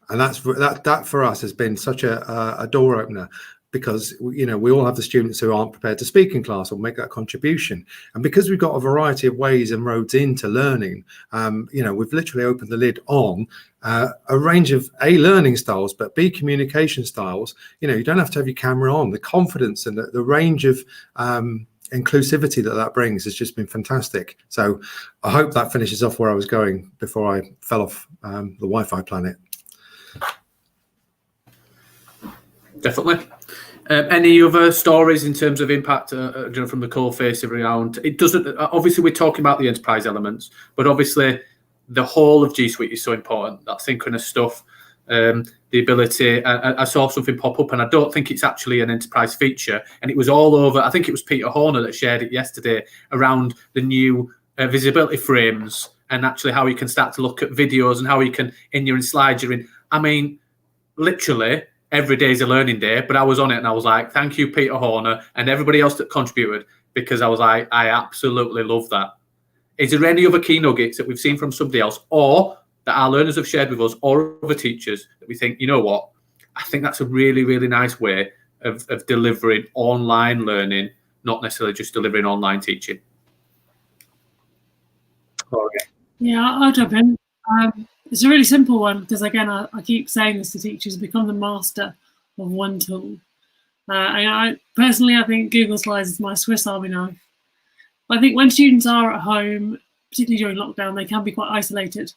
And that for us has been such a door opener, because we all have the students who aren't prepared to speak in class or make that contribution, and because we've got a variety of ways and roads into learning, we've literally opened the lid on a range of learning styles, but B, communication styles. You don't have to have your camera on. The confidence and the range of inclusivity that brings has just been fantastic. So I hope that finishes off where I was going before I fell off the Wi-Fi planet. Definitely. Any other stories in terms of impact from the coalface around? It doesn't. Obviously, we're talking about the enterprise elements, but obviously, the whole of G Suite is so important. That synchronous stuff, the ability. I saw something pop up, and I don't think it's actually an enterprise feature. And it was all over. I think it was Peter Horner that shared it yesterday around the new visibility frames, and actually how you can start to look at videos and how you can in your slides. I mean, literally. Every day is a learning day, but I was on it and I was like, thank you, Peter Horner, and everybody else that contributed, because I was like, I absolutely love that. Is there any other key nuggets that we've seen from somebody else, or that our learners have shared with us, or other teachers that we think, you know what, I think that's a really, really nice way of delivering online learning, not necessarily just delivering online teaching? Yeah, I'll jump in. It's a really simple one, because again, I keep saying this to teachers: become the master of one tool. I personally think Google Slides is my Swiss Army knife. I think when students are at home, particularly during lockdown, they can be quite isolated,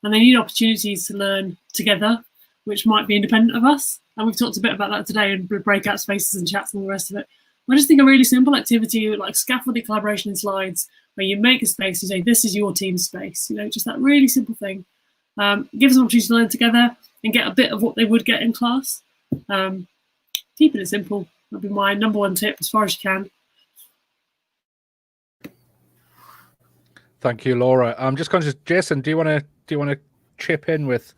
and they need opportunities to learn together, which might be independent of us. And we've talked a bit about that today in breakout spaces and chats and all the rest of it. I just think a really simple activity like scaffolding collaboration in slides, where you make a space, you say, this is your team space, just that really simple thing. Give us an opportunity to learn together and get a bit of what they would get in class. Keeping it simple. That'd be my number one tip, as far as you can. Thank you, Laura. I'm just conscious, Jason, do you want to chip in with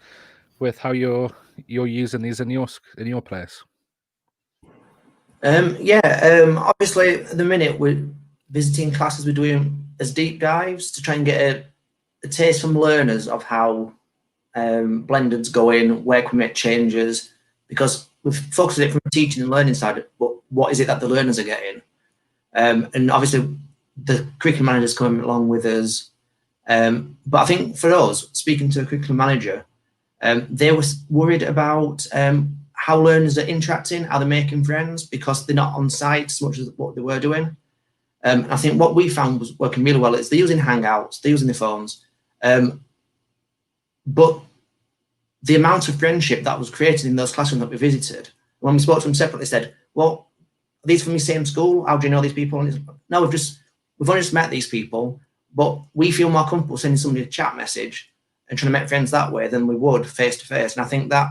how you're using these in your place? Obviously at the minute we're visiting classes, we're doing as deep dives to try and get a taste from learners of how blended's going, where can we make changes, because we've focused it from a teaching and learning side, but what is it that the learners are getting? And obviously the curriculum manager's coming along with us. But I think for us, speaking to a curriculum manager, they were worried about how learners are interacting, how they're making friends, because they're not on site as much as what they were doing. I think what we found was working really well is they're using Hangouts, they're using their phones, but the amount of friendship that was created in those classrooms that we visited, when we spoke to them separately, said, well, are these from the same school? How do you know these people? And no, we've only just met these people, but we feel more comfortable sending somebody a chat message and trying to make friends that way than we would face to face. And I think that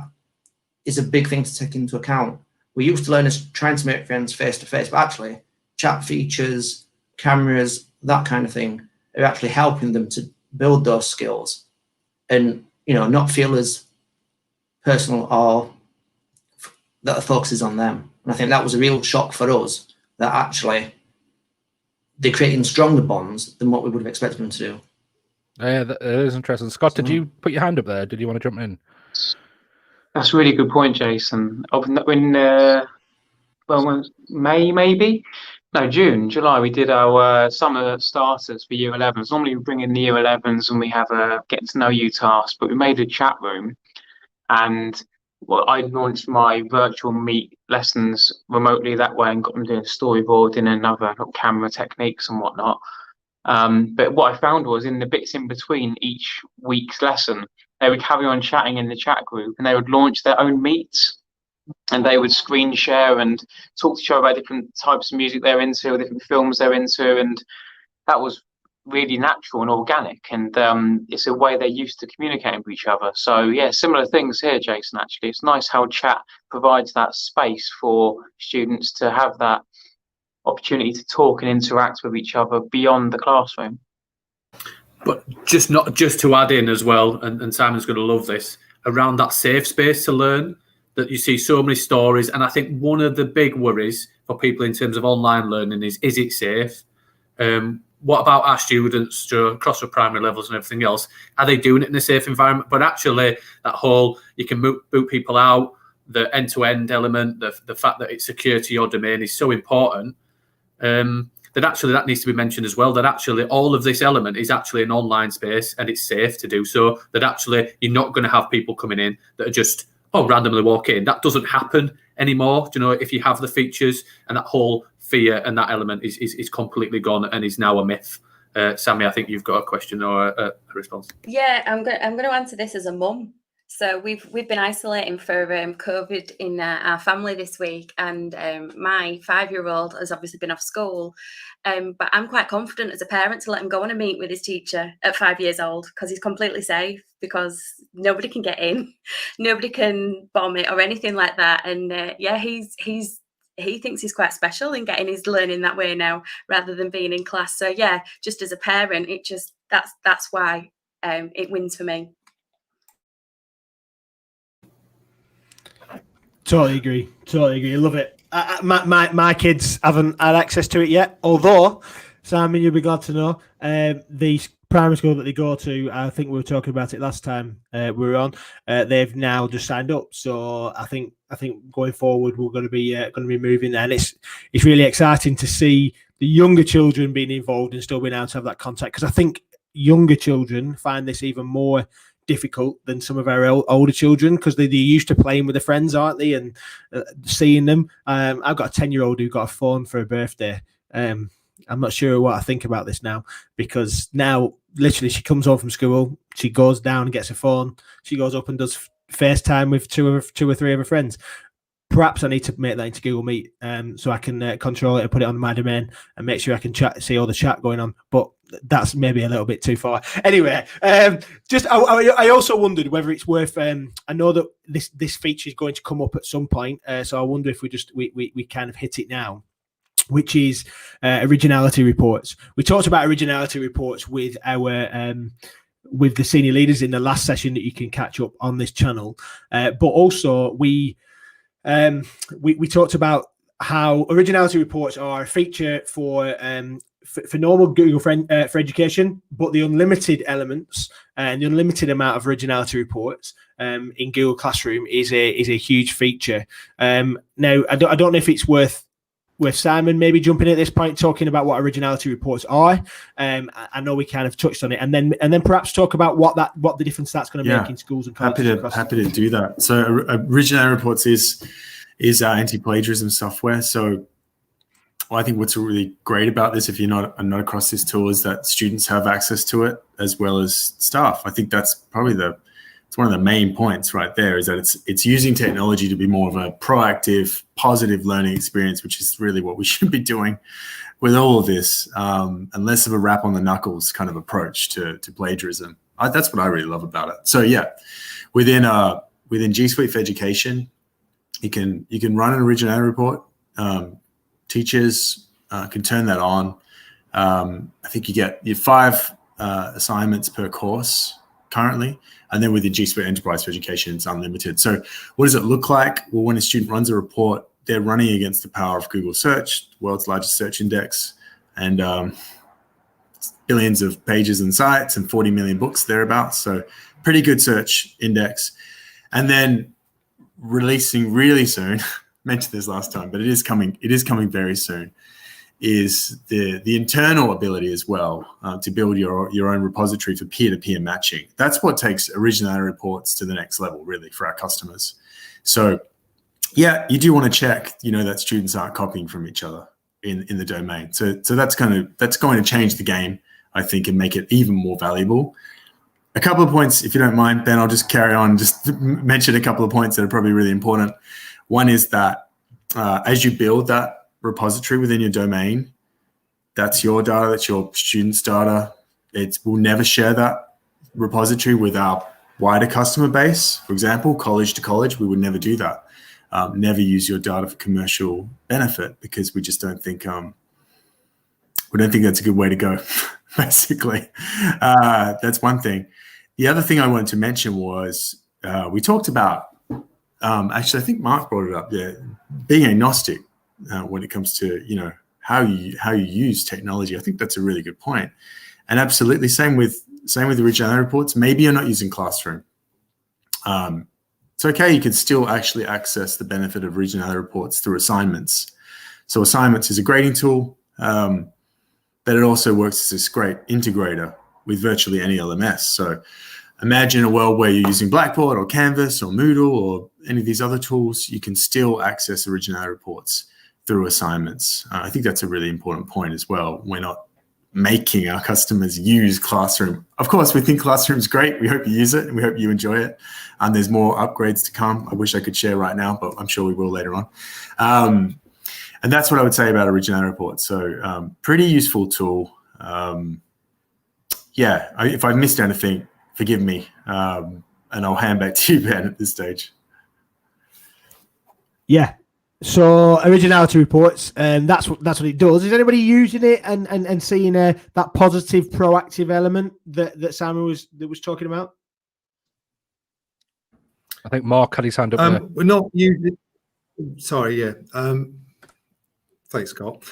is a big thing to take into account. We're used to learners trying to make friends face to face, but actually chat features, cameras, that kind of thing are actually helping them to build those skills and, not feel as personal or that the focus is on them. And I think that was a real shock for us, that actually they're creating stronger bonds than what we would have expected them to do. Yeah, that is interesting. Scott, did you put your hand up there? Did you want to jump in? That's a really good point, Jason. When May, maybe? No, June, July, we did our summer starters for Year 11s. Normally we bring in the Year 11s and we have a get to know you task, but we made a chat room, and I launched my virtual meet lessons remotely that way and got them doing storyboarding and other camera techniques and whatnot. But what I found was in the bits in between each week's lesson, they would carry on chatting in the chat group and they would launch their own meets, and they would screen share and talk to each other about different types of music they're into, or different films they're into. And that was really natural and organic. And it's a way they're used to communicating with each other. So yeah, similar things here, Jason, actually. It's nice how chat provides that space for students to have that opportunity to talk and interact with each other beyond the classroom. But just to add in as well, and Simon's going to love this, around that safe space to learn, that you see so many stories. And I think one of the big worries for people in terms of online learning is it safe? what about our students across the primary levels and everything else? Are they doing it in a safe environment? But actually, that whole, you can boot people out, the end-to-end element, the fact that it's secure to your domain is so important. That actually that needs to be mentioned as well, that actually all of this element is actually an online space and it's safe to do so, that actually you're not going to have people coming in that are just, randomly walk in. That doesn't happen anymore. You know, if you have the features, and that whole fear and that element is completely gone and is now a myth. Sammy, I think you've got a question or a response. Yeah, I'm going to answer this as a mum. So we've been isolating for COVID in our family this week, and my 5-year-old has obviously been off school, but I'm quite confident as a parent to let him go on a meet with his teacher at 5 years old, because he's completely safe, because nobody can get in, nobody can bomb it or anything like that. And he thinks he's quite special in getting his learning that way now, rather than being in class. So yeah, just as a parent, that's why it wins for me. Totally agree. Love it. My kids haven't had access to it yet, although, Simon, you'll be glad to know, the primary school that they go to, I think we were talking about it last time we were on, they've now just signed up. So I think going forward we're going to be moving there, and it's really exciting to see the younger children being involved and still being able to have that contact, because I think younger children find this even more difficult than some of our older children, because they're used to playing with their friends, aren't they, and seeing them. I've got a 10-year-old who got a phone for her birthday. I'm not sure what I think about this now, because now literally she comes home from school, she goes down and gets a phone, she goes up and does FaceTime with two or three of her friends. Perhaps I need to make that into Google Meet, so I can control it and put it on my domain and make sure I can see all the chat going on. But that's maybe a little bit too far. Anyway, I also wondered whether it's worth. I know that this feature is going to come up at some point, so I wonder if we kind of hit it now, which is originality reports. We talked about originality reports with our with the senior leaders in the last session that you can catch up on this channel, but also we talked about how originality reports are a feature for normal Google for Education, but the unlimited elements and the unlimited amount of originality reports in Google Classroom is a huge feature. Now, I don't know if it's worth Simon maybe jumping in at this point, talking about what originality reports are. I know we kind of touched on it, and then perhaps talk about what the difference that's going to make in schools and colleges. Happy to do that. So originality reports is our anti-plagiarism software. So I think what's really great about this, if you're not across this tool, is that students have access to it as well as staff. I think that's probably it's one of the main points right there, is that it's using technology to be more of a proactive, positive learning experience, which is really what we should be doing with all of this, and less of a rap on the knuckles kind of approach to plagiarism. That's what I really love about it. So yeah, within G Suite for Education, you can run an originality report. Teachers can turn that on. I think you get your 5 assignments per course currently, and then within G Suite Enterprise for Education, it's unlimited. So what does it look like? Well, when a student runs a report, they're running against the power of Google Search, world's largest search index, and billions of pages and sites and 40 million books thereabouts. So pretty good search index. And then releasing really soon, mentioned this last time, but it is coming very soon, is the internal ability as well to build your own repository for peer-to-peer matching. That's what takes originality reports to the next level, really, for our customers. So yeah, you do want to check, that students aren't copying from each other in the domain. So that's going to change the game, I think, and make it even more valuable. A couple of points, if you don't mind, Ben, I'll just carry on, just mention a couple of points that are probably really important. One is that as you build that repository within your domain, that's your data, that's your students' data. We'll never share that repository with our wider customer base. For example, college to college, we would never do that. Never use your data for commercial benefit, because we just don't think that's a good way to go, basically. That's one thing. The other thing I wanted to mention was we talked about, actually, I think Mark brought it up, being agnostic when it comes to, how you use technology. I think that's a really good point. And absolutely same with originality reports. Maybe you're not using Classroom. It's okay. You can still actually access the benefit of originality reports through assignments. So assignments is a grading tool, but it also works as this great integrator with virtually any LMS. So imagine a world where you're using Blackboard or Canvas or Moodle or any of these other tools. You can still access originality reports through assignments. I think that's a really important point as well. We're not making our customers use Classroom. Of course, we think Classroom's great. We hope you use it and we hope you enjoy it. And there's more upgrades to come. I wish I could share right now, but I'm sure we will later on. And that's what I would say about originality reports. So pretty useful tool. Yeah, if I've missed anything, forgive me. And I'll hand back to you, Ben, at this stage. Yeah. So originality reports, that's what it does. Is anybody using it and seeing that positive, proactive element that Simon was talking about? I think Mark had his hand up there. We're not using. Sorry, yeah. Thanks, Scott.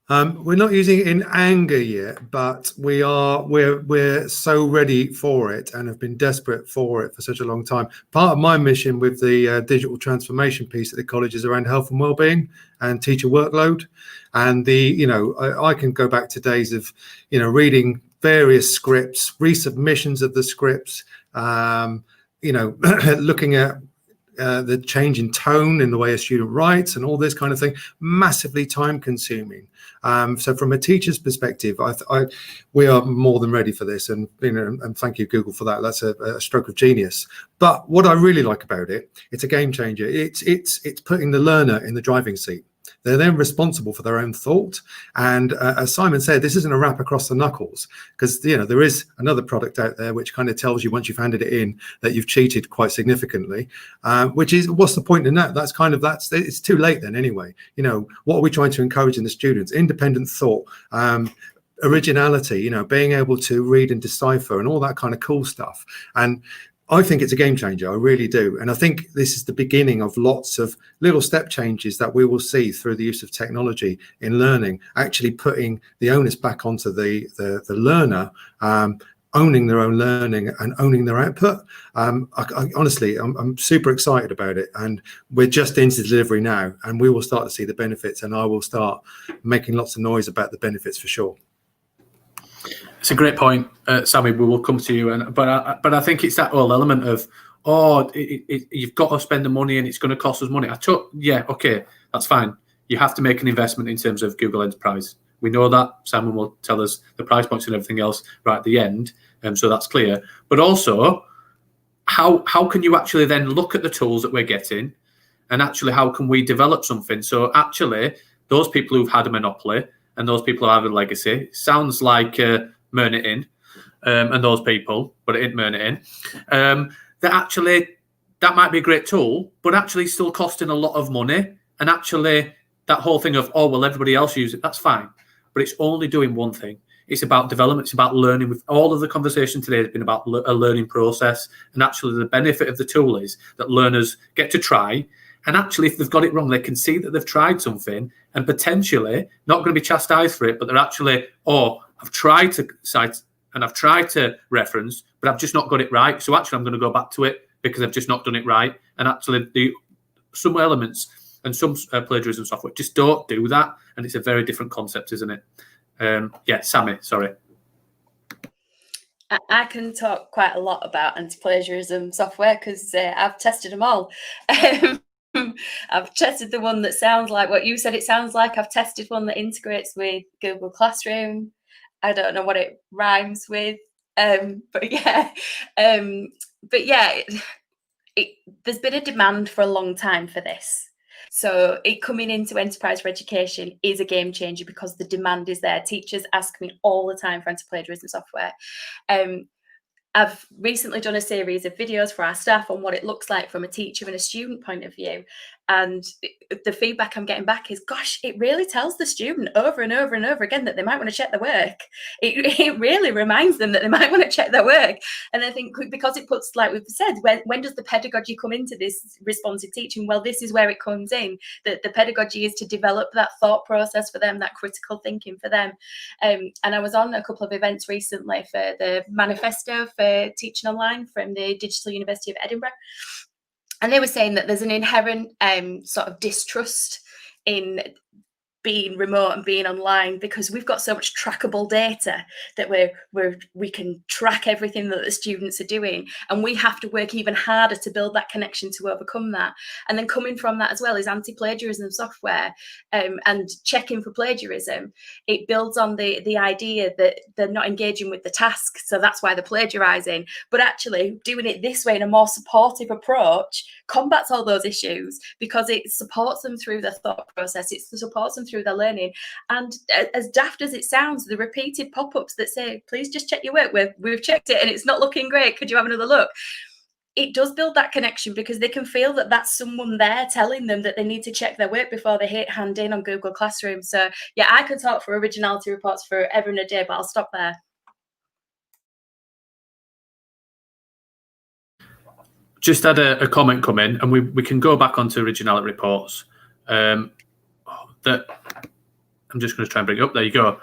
We're not using it in anger yet, but we're so ready for it and have been desperate for it for such a long time. Part of my mission with the digital transformation piece at the college is around health and well-being and teacher workload. And I can go back to days of reading various scripts, resubmissions of the scripts, looking at the change in tone in the way a student writes and all this kind of thing, massively time consuming. So from a teacher's perspective, we are more than ready for this. And, and thank you, Google, for that. That's a stroke of genius. But what I really like about it, it's a game changer. It's putting the learner in the driving seat. They're then responsible for their own thought. And as Simon said, this isn't a rap across the knuckles, because there is another product out there which kind of tells you once you've handed it in that you've cheated quite significantly, which is, what's the point in that? It's too late then anyway. What are we trying to encourage in the students? Independent thought, originality, being able to read and decipher and all that kind of cool stuff. And I think it's a game changer. I really do. And I think this is the beginning of lots of little step changes that we will see through the use of technology in learning, actually putting the onus back onto the learner, owning their own learning and owning their output. Honestly, I'm super excited about it. And we're just into delivery now, and we will start to see the benefits, and I will start making lots of noise about the benefits for sure. It's a great point, Sammy. We will come to you, but I think it's that whole element of you've got to spend the money and it's going to cost us money. Yeah, okay, that's fine. You have to make an investment in terms of Google Enterprise. We know that. Simon will tell us the price points and everything else right at the end, so that's clear. But also, how can you actually then look at the tools that we're getting, and actually how can we develop something? So actually, those people who've had a monopoly and those people who have a legacy, sounds like Mernitin and those people, but it ain't Mernitin. That might be a great tool, but actually still costing a lot of money. And actually that whole thing of, everybody else use it, that's fine. But it's only doing one thing. It's about development. It's about learning. With all of the conversation today has been about a learning process. And actually the benefit of the tool is that learners get to try. And actually, if they've got it wrong, they can see that they've tried something and potentially not going to be chastised for it, but they're actually, I've tried to cite and I've tried to reference, but I've just not got it right. So actually, I'm going to go back to it because I've just not done it right. And actually, some elements and some plagiarism software just don't do that. And it's a very different concept, isn't it? Yeah, Sammy, sorry. I can talk quite a lot about anti-plagiarism software because I've tested them all. I've tested the one that sounds like what you said it sounds like. I've tested one that integrates with Google Classroom. I don't know what it rhymes with, but yeah, there's been a demand for a long time for this. So it coming into enterprise for education is a game changer because the demand is there. Teachers ask me all the time for anti-plagiarism software. I've recently done a series of videos for our staff on what it looks like from a teacher and a student point of view. And the feedback I'm getting back is, gosh, it really tells the student over and over and over again that they might want to check their work. It really reminds them that they might want to check their work. And I think because it puts, like we've said, when does the pedagogy come into this responsive teaching? Well, this is where it comes in, that the pedagogy is to develop that thought process for them, that critical thinking for them. And I was on a couple of events recently for the manifesto for teaching online from the Digital University of Edinburgh. And they were saying that there's an inherent sort of distrust in being remote and being online, because we've got so much trackable data that we can track everything that the students are doing, and we have to work even harder to build that connection to overcome that. And then coming from that as well is anti-plagiarism software, and checking for plagiarism. It builds on the idea that they're not engaging with the task, so that's why they're plagiarizing. But actually doing it this way in a more supportive approach combats all those issues, because it supports them through their thought process, it supports them through their learning. And as daft as it sounds, the repeated pop-ups that say, please just check your work, we've checked it and it's not looking great, could you have another look? It does build that connection, because they can feel that that's someone there telling them that they need to check their work before they hit hand in on Google Classroom. So yeah, I could talk for originality reports forever and a day, but I'll stop there. Just had a comment come in, and we can go back onto originality reports. That I'm just going to try and bring it up. There you go,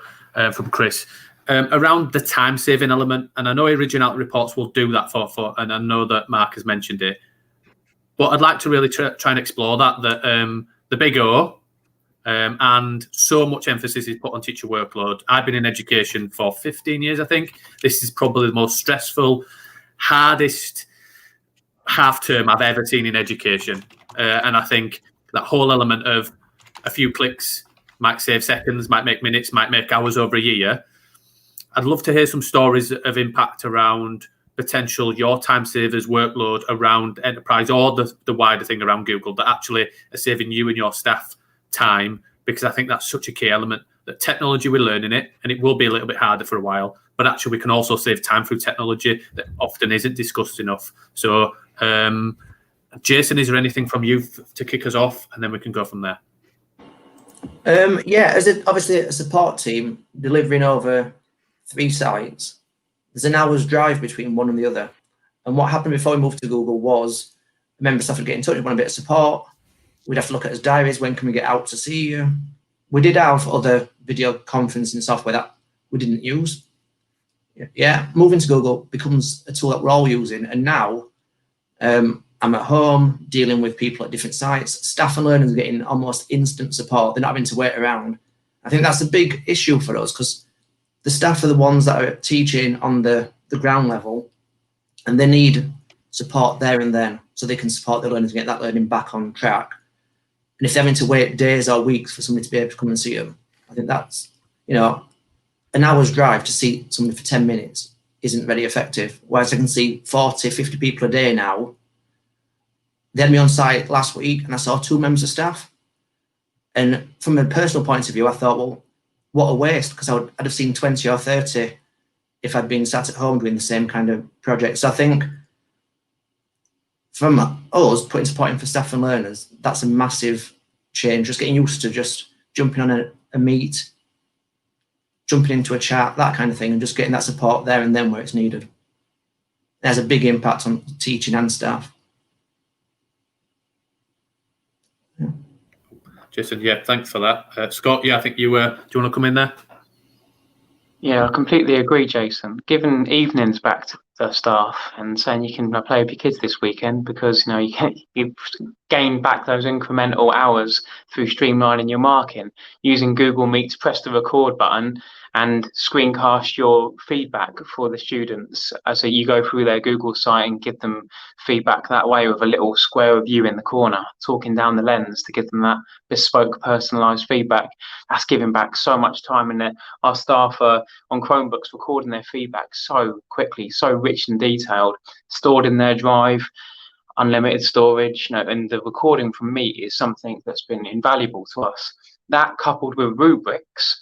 from Chris. Around the time-saving element, and I know originality reports will do that for, and I know that Mark has mentioned it, but I'd like to really try and explore that the big O, and so much emphasis is put on teacher workload. I've been in education for 15 years, I think. This is probably the most stressful, hardest half-term I've ever seen in education, and I think that whole element of a few clicks might save seconds, might make minutes, might make hours over a year. I'd love to hear some stories of impact around potential your time savers workload around enterprise, or the wider thing around Google, that actually are saving you and your staff time, because I think that's such a key element. That technology, we're learning it, and it will be a little bit harder for a while, but actually we can also save time through technology that often isn't discussed enough. So Jason, is there anything from you to kick us off, and then we can go from there? Yeah, obviously a support team delivering over 3 sites, there's an hour's drive between one and the other. And what happened before we moved to Google was member staff would get in touch, want a bit of support. We'd have to look at his diaries, when can we get out to see you? We did have other video conferencing software that we didn't use. Yeah, moving to Google becomes a tool that we're all using. And now I'm at home dealing with people at different sites. Staff and learners are getting almost instant support. They're not having to wait around. I think that's a big issue for us, because the staff are the ones that are teaching on the ground level, and they need support there and then, so they can support the learners and get that learning back on track. And if they're having to wait days or weeks for somebody to be able to come and see them, I think that's, an hour's drive to see somebody for 10 minutes isn't very effective. Whereas I can see 40, 50 people a day now. They had me on site last week and I saw 2 members of staff. And from a personal point of view, I thought, well, what a waste, because I'd have seen 20 or 30 if I'd been sat at home doing the same kind of project. So I think from us putting support in for staff and learners, that's a massive change. Just getting used to just jumping on a meet, jumping into a chat, that kind of thing, and just getting that support there and then where it's needed. It has a big impact on teaching and staff. Yeah. Jason, yeah, thanks for that. Scott, yeah, I think you do you want to come in there? Yeah, I completely agree, Jason. Giving evenings back to the staff and saying you can play with your kids this weekend, because you gain back those incremental hours through streamlining your marking, using Google Meet to press the record button and screencast your feedback for the students. So you go through their Google site and give them feedback that way, with a little square of you in the corner talking down the lens to give them that bespoke personalized feedback. That's giving back so much time, and our staff are on Chromebooks recording their feedback so quickly, so rich and detailed, stored in their drive, unlimited storage, and the recording from Meet is something that's been invaluable to us. That, coupled with rubrics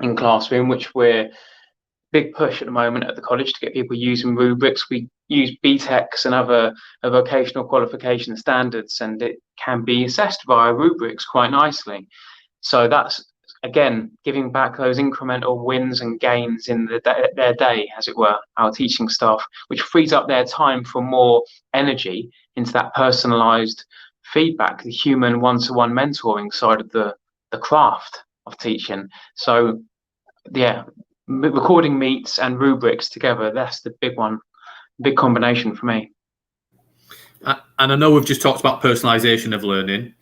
in Classroom, which we're big push at the moment at the college to get people using rubrics. We use BTECs and other vocational qualification standards, and it can be assessed via rubrics quite nicely. So that's, again, giving back those incremental wins and gains in their day, as it were, our teaching staff, which frees up their time for more energy into that personalised feedback, the human one-to-one mentoring side of the craft of teaching. So, yeah, recording meets and rubrics together, that's the big one, big combination for me. And I know we've just talked about personalisation of learning,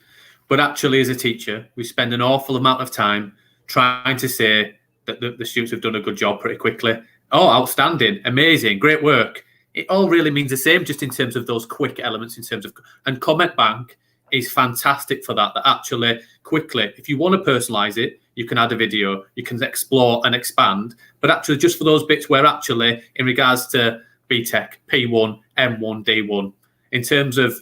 but actually as a teacher, we spend an awful amount of time trying to say that the students have done a good job pretty quickly. Oh, outstanding, amazing, great work. It all really means the same, just in terms of those quick elements, in terms of, and Comment Bank is fantastic for that actually quickly, if you want to personalize it, you can add a video, you can explore and expand, but actually just for those bits where actually in regards to BTEC, P1, M1, D1, in terms of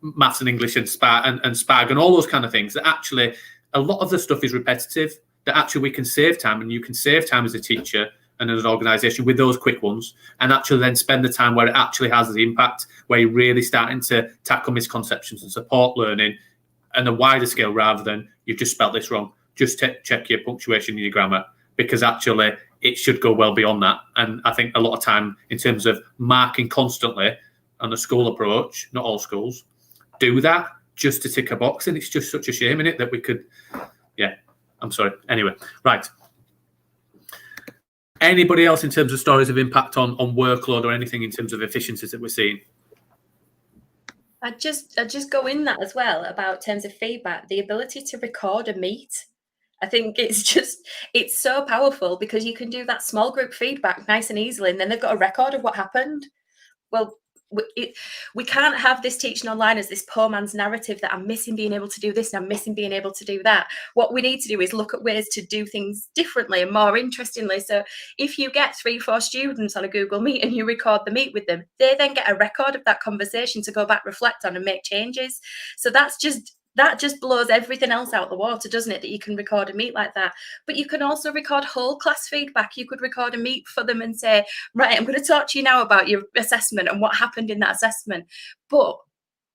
maths and English and SPAG and all those kind of things, that actually a lot of the stuff is repetitive, that actually we can save time, and you can save time as a teacher and as an organisation with those quick ones, and actually then spend the time where it actually has the impact, where you're really starting to tackle misconceptions and support learning on a wider scale, rather than you've just spelt this wrong, just check your punctuation and your grammar, because actually it should go well beyond that. And I think a lot of time in terms of marking constantly on a school approach, not all schools do that just to tick a box, and it's just such a shame in it that we could, yeah, I'm sorry. Anyway, right. Anybody else in terms of stories of impact on workload or anything in terms of efficiencies that we're seeing? I'd just go in that as well about terms of feedback, the ability to record a meet. I think it's so powerful, because you can do that small group feedback nice and easily, and then they've got a record of what happened. Well, we can't have this teaching online as this poor man's narrative that I'm missing being able to do this and I'm missing being able to do that. What we need to do is look at ways to do things differently and more interestingly. So if you get 3-4 students on a Google Meet and you record the meet with them, they then get a record of that conversation to go back, reflect on and make changes. So that just blows everything else out the water, doesn't it, that you can record a meet like that. But you can also record whole class feedback. You could record a meet for them and say, right, I'm going to talk to you now about your assessment and what happened in that assessment.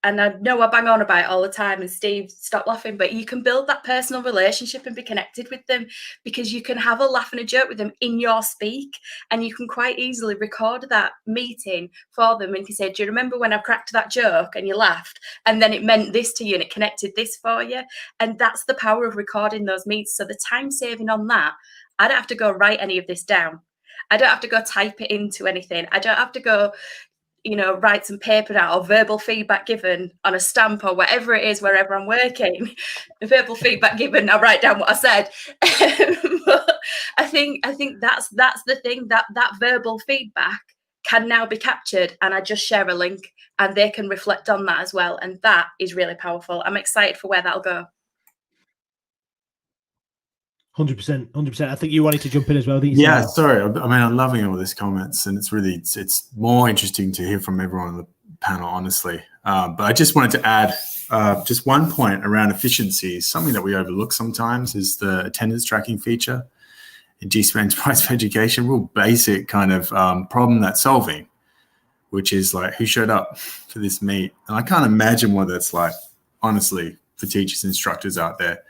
And I know I bang on about it all the time, and Steve, stop laughing, but you can build that personal relationship and be connected with them, because you can have a laugh and a joke with them in your speak, and you can quite easily record that meeting for them and you say, do you remember when I cracked that joke and you laughed, and then it meant this to you and it connected this for you? And that's the power of recording those meets. So the time saving on that, I don't have to go write any of this down. I don't have to go type it into anything. I don't have to go, write some paper out or verbal feedback given on a stamp or whatever it is, wherever I'm working. Verbal feedback given, I write down what I said. But I think that's the thing, that verbal feedback can now be captured, and I just share a link and they can reflect on that as well. And that is really powerful. I'm excited for where that'll go. 100%. I think you wanted to jump in as well. Yeah, sorry. I mean, I'm loving all these comments, and it's more interesting to hear from everyone on the panel, honestly. But I just wanted to add just one point around efficiency. Something that we overlook sometimes is the attendance tracking feature in G Suite Enterprise for Education. Real basic kind of problem that's solving, which is like, who showed up for this meet? And I can't imagine what that's like, honestly, for teachers and instructors out there.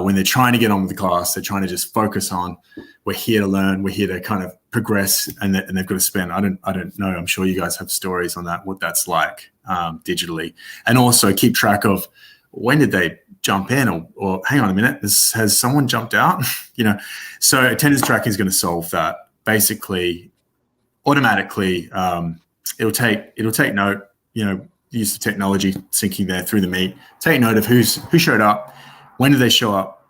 When they're trying to get on with the class, they're trying to just focus on, we're here to learn, we're here to kind of progress, and they've got to spend, I don't know, I'm sure you guys have stories on that, what that's like digitally. And also keep track of, when did they jump in, or hang on a minute, has someone jumped out? So attendance tracking is going to solve that. Basically, automatically, it'll take note, use the technology syncing there through the meet, take note of who showed up, when did they show up,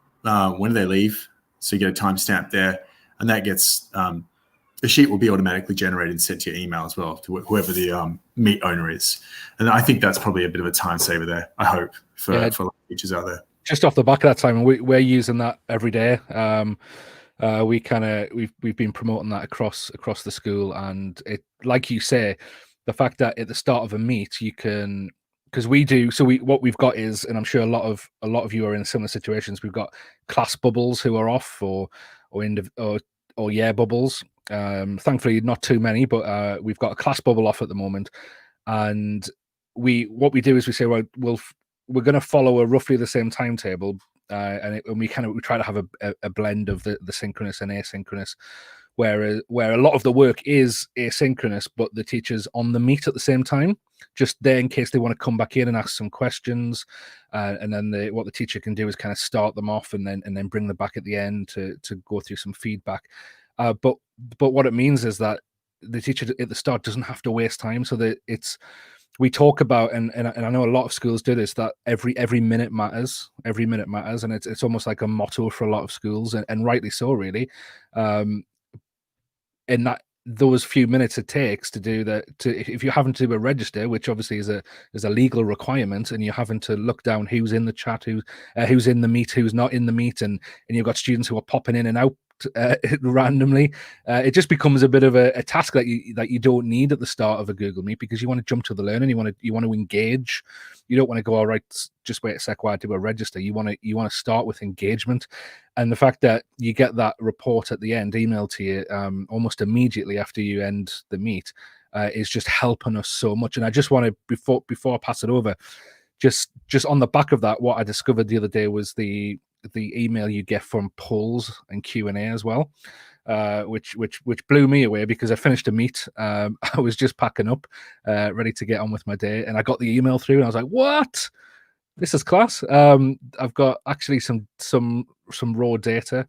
when did they leave, so you get a timestamp there, and that gets, the sheet will be automatically generated and sent to your email as well, to whoever the meet owner is. And I think that's probably a bit of a time saver there, I hope, for teachers out there. Just off the back of that, Simon, we're using that every day. We've been promoting that across the school, and it, like you say, the fact that at the start of a meet you can, because what we've got is, and I'm sure a lot of you are in similar situations, we've got class bubbles who are off, or year bubbles, Thankfully, not too many, but we've got a class bubble off at the moment, and what we do is we say, well, we're going to follow a roughly the same timetable, and we try to have a blend of the synchronous and asynchronous, where a lot of the work is asynchronous, but the teacher's on the meet at the same time, just there in case they want to come back in and ask some questions, and then what the teacher can do is kind of start them off and then bring them back at the end to go through some feedback. But what it means is that the teacher at the start doesn't have to waste time. So that we talk about, and I know a lot of schools do this, that every minute matters. Every minute matters, and it's almost like a motto for a lot of schools, and rightly so, really. And that those few minutes it takes to do that, if you're having to do a register, which obviously is a legal requirement, and you're having to look down who's in the chat, who's in the meet, who's not in the meet, and you've got students who are popping in and out randomly, it just becomes a bit of a task that you don't need at the start of a Google Meet, because you want to jump to the learning, you want to engage. You don't want to go, all right, just wait a sec while I do a register. You want to start with engagement, and the fact that you get that report at the end emailed to you almost immediately after you end the meet is just helping us so much. And I just want to, before I pass it over, just on the back of that, what I discovered the other day was the email you get from polls and Q&A as well, which blew me away, because I finished a meet. I was just packing up, ready to get on with my day, and I got the email through, and I was like, "What? This is class!" I've got actually some raw data,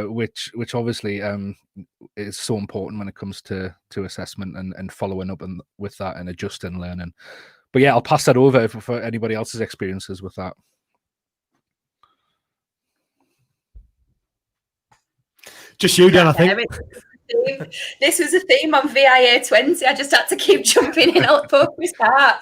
which obviously is so important when it comes to assessment and following up and with that and adjusting learning. But yeah, I'll pass that over for anybody else's experiences with that. Just you, Dan, I think. This was a theme on VIA 20. I just had to keep jumping in at Poke's part.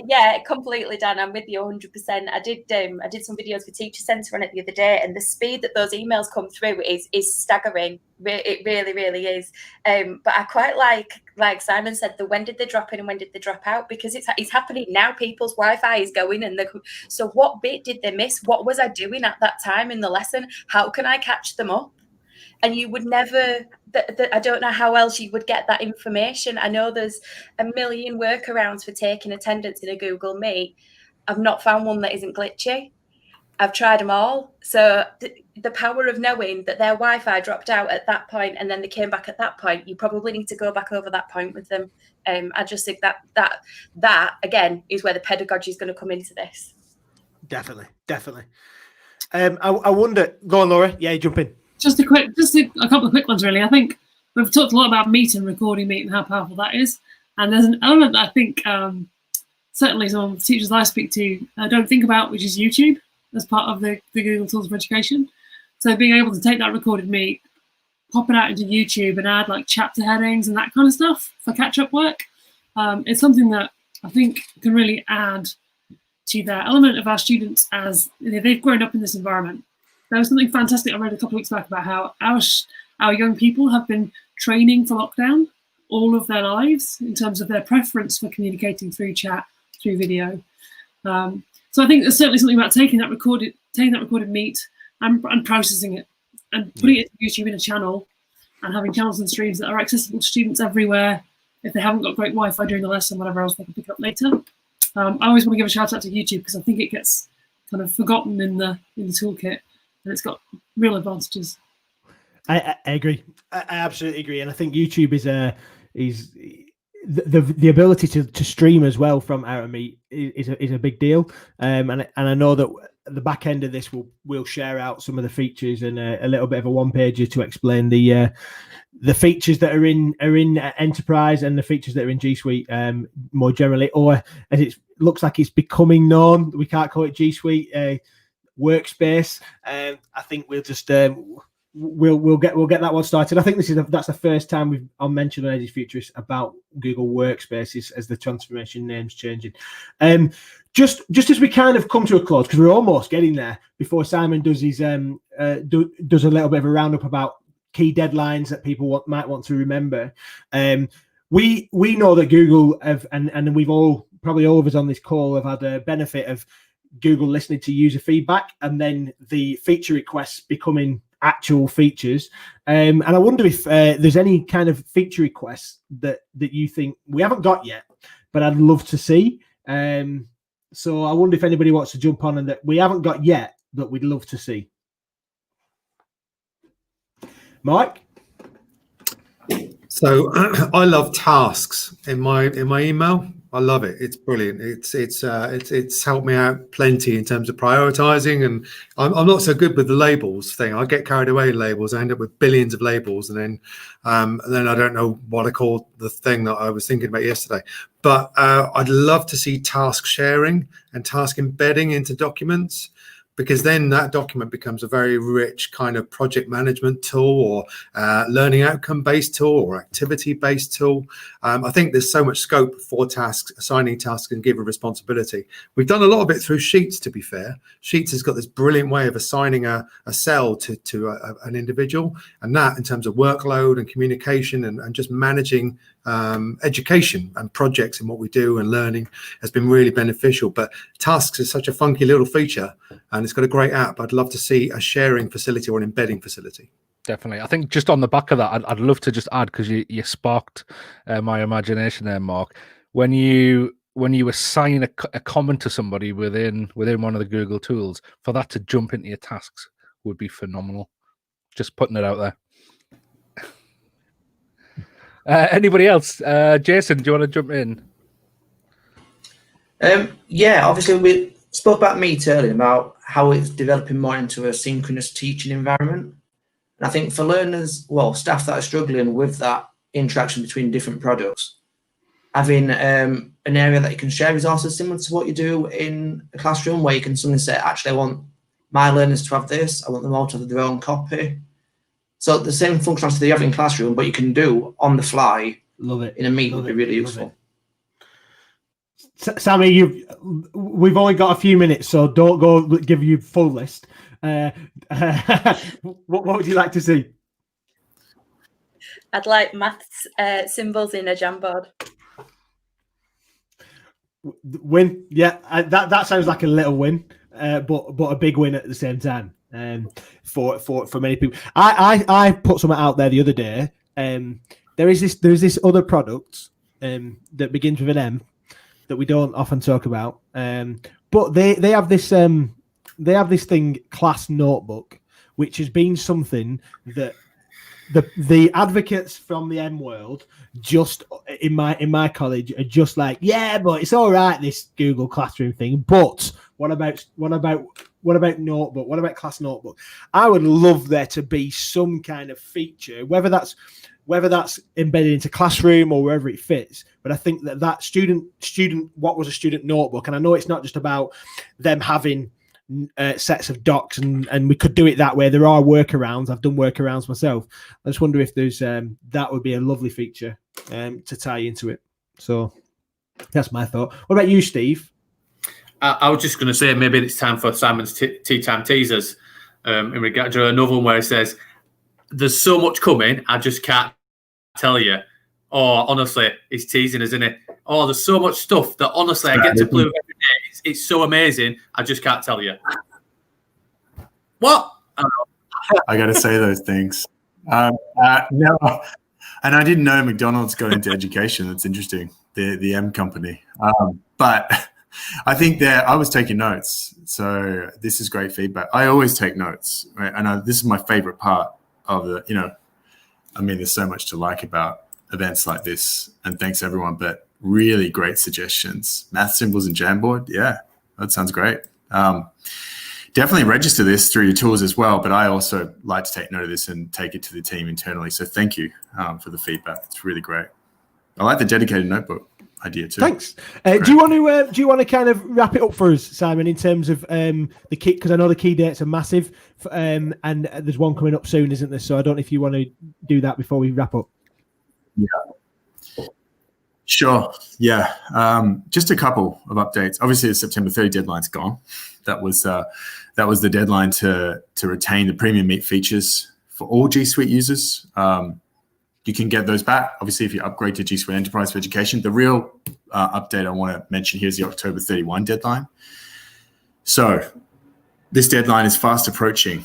Yeah, completely, Dan. I'm with you 100%. I did some videos for Teacher Centre on it the other day, and the speed that those emails come through is staggering. It really, really is. But I quite like Simon said, when did they drop in and when did they drop out? Because it's happening now. People's Wi-Fi is going, and so what bit did they miss? What was I doing at that time in the lesson? How can I catch them up? And you would never, I don't know how else you would get that information. I know there's a million workarounds for taking attendance in a Google Meet. I've not found one that isn't glitchy. I've tried them all. So the power of knowing that their Wi-Fi dropped out at that point and then they came back at that point, you probably need to go back over that point with them. I just think that again is where the pedagogy is going to come into this. Definitely. I wonder. Go on, Laura. Yeah, jump in. Just a couple of quick ones, really. I think we've talked a lot about Meet and recording Meet and how powerful that is. And there's an element that I think certainly some of the teachers I speak to don't think about, which is YouTube as part of the Google Tools for Education. So being able to take that recorded Meet, pop it out into YouTube and add like chapter headings and that kind of stuff for catch-up work, it's something that I think can really add to that element of our students as they've grown up in this environment. There was something fantastic I read a couple of weeks back about how our young people have been training for lockdown all of their lives in terms of their preference for communicating through chat, through video. So I think there's certainly something about taking that recorded Meet and processing it and putting it to YouTube in a channel and having channels and streams that are accessible to students everywhere. If they haven't got great Wi-Fi during the lesson, whatever else, they can pick up later. I always want to give a shout out to YouTube because I think it gets kind of forgotten in the toolkit. And it's got real advantages. I agree. I absolutely agree. And I think YouTube is the ability to stream as well from our Meet is a big deal. And I know that at the back end of this we'll share out some of the features and a little bit of a one-pager to explain the features that are in Enterprise and the features that are in G Suite more generally, or as it looks like it's becoming known, we can't call it G Suite. Workspace. I think we'll just we'll get that one started. I think that's the first time I'll mention on Edufuturists about Google Workspaces as the transformation name's changing. Just as we kind of come to a close, because we're almost getting there, before Simon does his does a little bit of a roundup about key deadlines that people might want to remember. We know that Google have, and we've probably all of us on this call have had a benefit of Google listening to user feedback and then the feature requests becoming actual features. And I wonder if there's any kind of feature requests that you think we haven't got yet, but I'd love to see. So I wonder if anybody wants to jump on and that we haven't got yet, but we'd love to see. Mike? So I love tasks in my email. I love it. It's brilliant. It's helped me out plenty in terms of prioritizing, and I'm not so good with the labels thing. I get carried away with labels. I end up with billions of labels, and then I don't know what I call the thing that I was thinking about yesterday. But I'd love to see task sharing and task embedding into documents, because then that document becomes a very rich kind of project management tool, or learning outcome based tool, or activity based tool. I think there's so much scope for tasks, assigning tasks and giving responsibility. We've done a lot of it through Sheets, to be fair. Sheets has got this brilliant way of assigning a cell to an individual, and that in terms of workload and communication and just managing education and projects and what we do and learning has been really beneficial. But tasks is such a funky little feature, and it's got a great app. I'd love to see a sharing facility or an embedding facility. Definitely. I think just on the back of that, I'd love to just add, because you sparked my imagination there, Mark. When you assign a comment to somebody within one of the Google tools, for that to jump into your tasks would be phenomenal. Just putting it out there. Anybody else? Jason, do you want to jump in? Yeah, obviously we spoke about Meet earlier, about how it's developing more into a synchronous teaching environment. And I think for learners, well, staff that are struggling with that interaction between different products, having an area that you can share resources similar to what you do in a classroom, where you can suddenly say, actually, I want my learners to have this, I want them all to have their own copy. So the same functionality that you have in classroom, but you can do on the fly. Love it. In a Meet would be really useful. Sammy, we've only got a few minutes, so don't go give you full list. What would you like to see? I'd like maths symbols in a Jamboard. Win, yeah, that sounds like a little win, but a big win at the same time. For many people, I put something out there the other day. There's this other product that begins with an M that we don't often talk about, but they have this thing, Class Notebook, which has been something that the advocates from the M world, just in my college, are just like, yeah, but it's all right, this Google Classroom thing, but what about Notebook? What about Class Notebook? I would love there to be some kind of feature, whether that's embedded into Classroom or wherever it fits. But I think that student, what was a student notebook? And I know it's not just about them having sets of docs, and we could do it that way. There are workarounds. I've done workarounds myself. I just wonder if there's that would be a lovely feature to tie into it. So that's my thought. What about you, Steve? I was just going to say, maybe it's time for Simon's tea time teasers in regard to another one where it says, there's so much coming, I just can't tell you. Oh, honestly, he's teasing, isn't it? Oh, there's so much stuff that honestly I get to play with every day. It's so amazing, I just can't tell you. What? I got to say those things. No, and I didn't know McDonald's got into education. That's interesting. The M company, but I think I was taking notes. So this is great feedback. I always take notes, right? And this is my favorite part of there's so much to like about events like this, and thanks everyone, but really great suggestions. Math symbols and Jamboard. Yeah, that sounds great. Definitely register this through your tools as well, but I also like to take note of this and take it to the team internally. So thank you for the feedback. It's really great. I like the dedicated notebook idea too. Thanks. Do you want to kind of wrap it up for us, Simon, in terms of the key? Because I know the key dates are massive, and there's one coming up soon, isn't there? So I don't know if you want to do that before we wrap up. Yeah. Sure. Yeah. Just a couple of updates. Obviously, the September 30 deadline's gone. That was the deadline to retain the premium Meet features for all G Suite users. You can get those back, obviously, if you upgrade to G Suite Enterprise for Education. The real update I want to mention here is the October 31 deadline. So this deadline is fast approaching.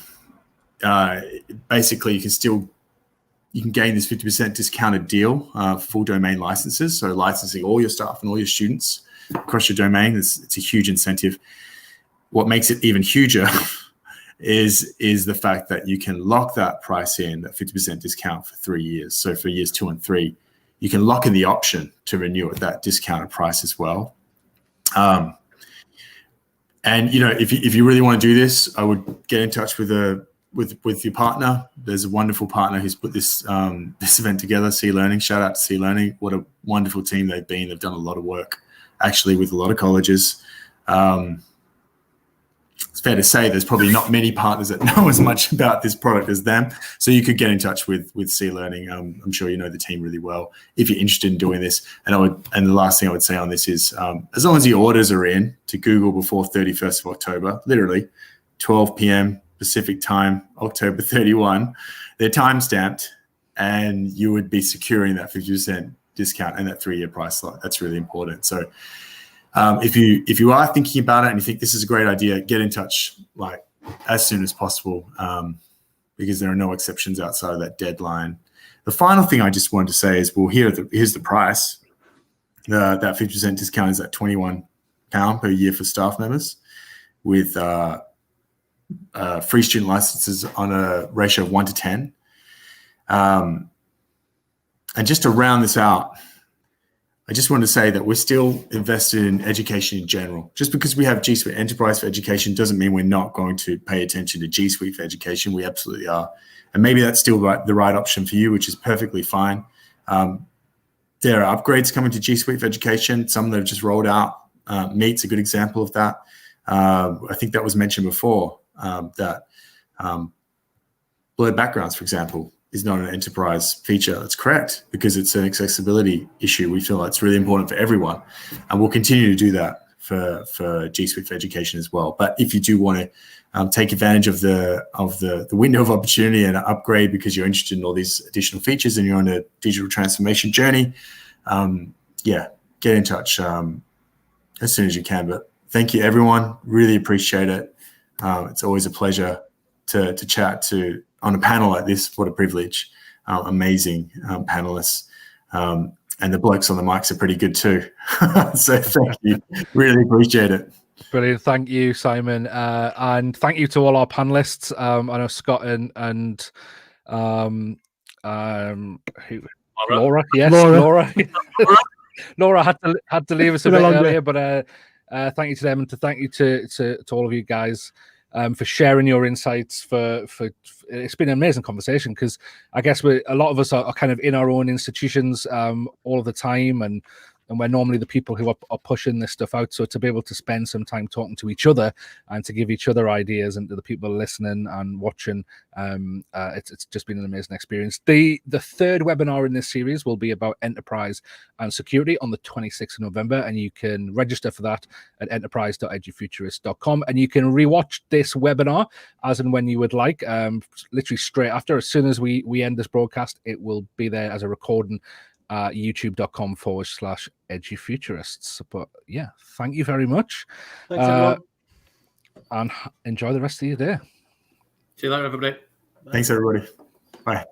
basically you can gain this 50% discounted deal for full domain licenses. So licensing all your staff and all your students across your domain, it's a huge incentive. What makes it even huger is the fact that you can lock that price in, that 50% discount for 3 years. So for years 2 and 3, you can lock in the option to renew at that discounted price as well. And if you really want to do this, I would get in touch with your partner. There's a wonderful partner who's put this event together, C Learning. Shout out to C Learning. What a wonderful team they've been. They've done a lot of work, actually, with a lot of colleges. It's fair to say there's probably not many partners that know as much about this product as them. So you could get in touch with C Learning. I'm sure you know the team really well if you're interested in doing this. And the last thing I would say on this is, as long as the orders are in to Google before 31st of October, literally 12 p.m. Pacific time, October 31, they're time stamped, and you would be securing that 50% discount and that 3-year price slot. That's really important. So if you are thinking about it and you think this is a great idea, get in touch like as soon as possible, because there are no exceptions outside of that deadline. The final thing I just wanted to say is, well, here's the price. That 50% discount is at £21 per year for staff members, with free student licenses on a ratio of 1 to 10. And just to round this out, I just want to say that we're still invested in education in general. Just because we have G Suite Enterprise for Education doesn't mean we're not going to pay attention to G Suite for Education. We absolutely are. And maybe that's still the right option for you, which is perfectly fine. There are upgrades coming to G Suite for Education. Some that have just rolled out. Meet's a good example of that. I think that was mentioned before, that blurred backgrounds, for example, is not an enterprise feature. That's correct, because it's an accessibility issue. We feel that's really important for everyone, and we'll continue to do that for G Suite for Education as well. But if you do want to take advantage of the window of opportunity and upgrade because you're interested in all these additional features and you're on a digital transformation journey, get in touch as soon as you can. But thank you, everyone. Really appreciate it. It's always a pleasure to chat on a panel like this. What a privilege. Amazing panelists. And the blokes on the mics are pretty good too. So thank you. Really appreciate it. Brilliant. Thank you, Simon. And thank you to all our panelists. I know Scott and Laura. Yes, Laura. Laura had to leave us a bit earlier, but thank you to them, and thank you to all of you guys for sharing your insights. For it's been an amazing conversation, because I guess a lot of us are kind of in our own institutions all of the time, and we're normally the people who are pushing this stuff out. So to be able to spend some time talking to each other and to give each other ideas, and to the people listening and watching, it's just been an amazing experience. The third webinar in this series will be about enterprise and security on the 26th of November, and you can register for that at enterprise.edufuturists.com, and you can rewatch this webinar as and when you would like, literally straight after. As soon as we end this broadcast, it will be there as a recording, youtube.com/edufuturists. But yeah, thank you very much. Thanks, everyone. And enjoy the rest of your day. See you later, everybody. Thanks, everybody. Bye.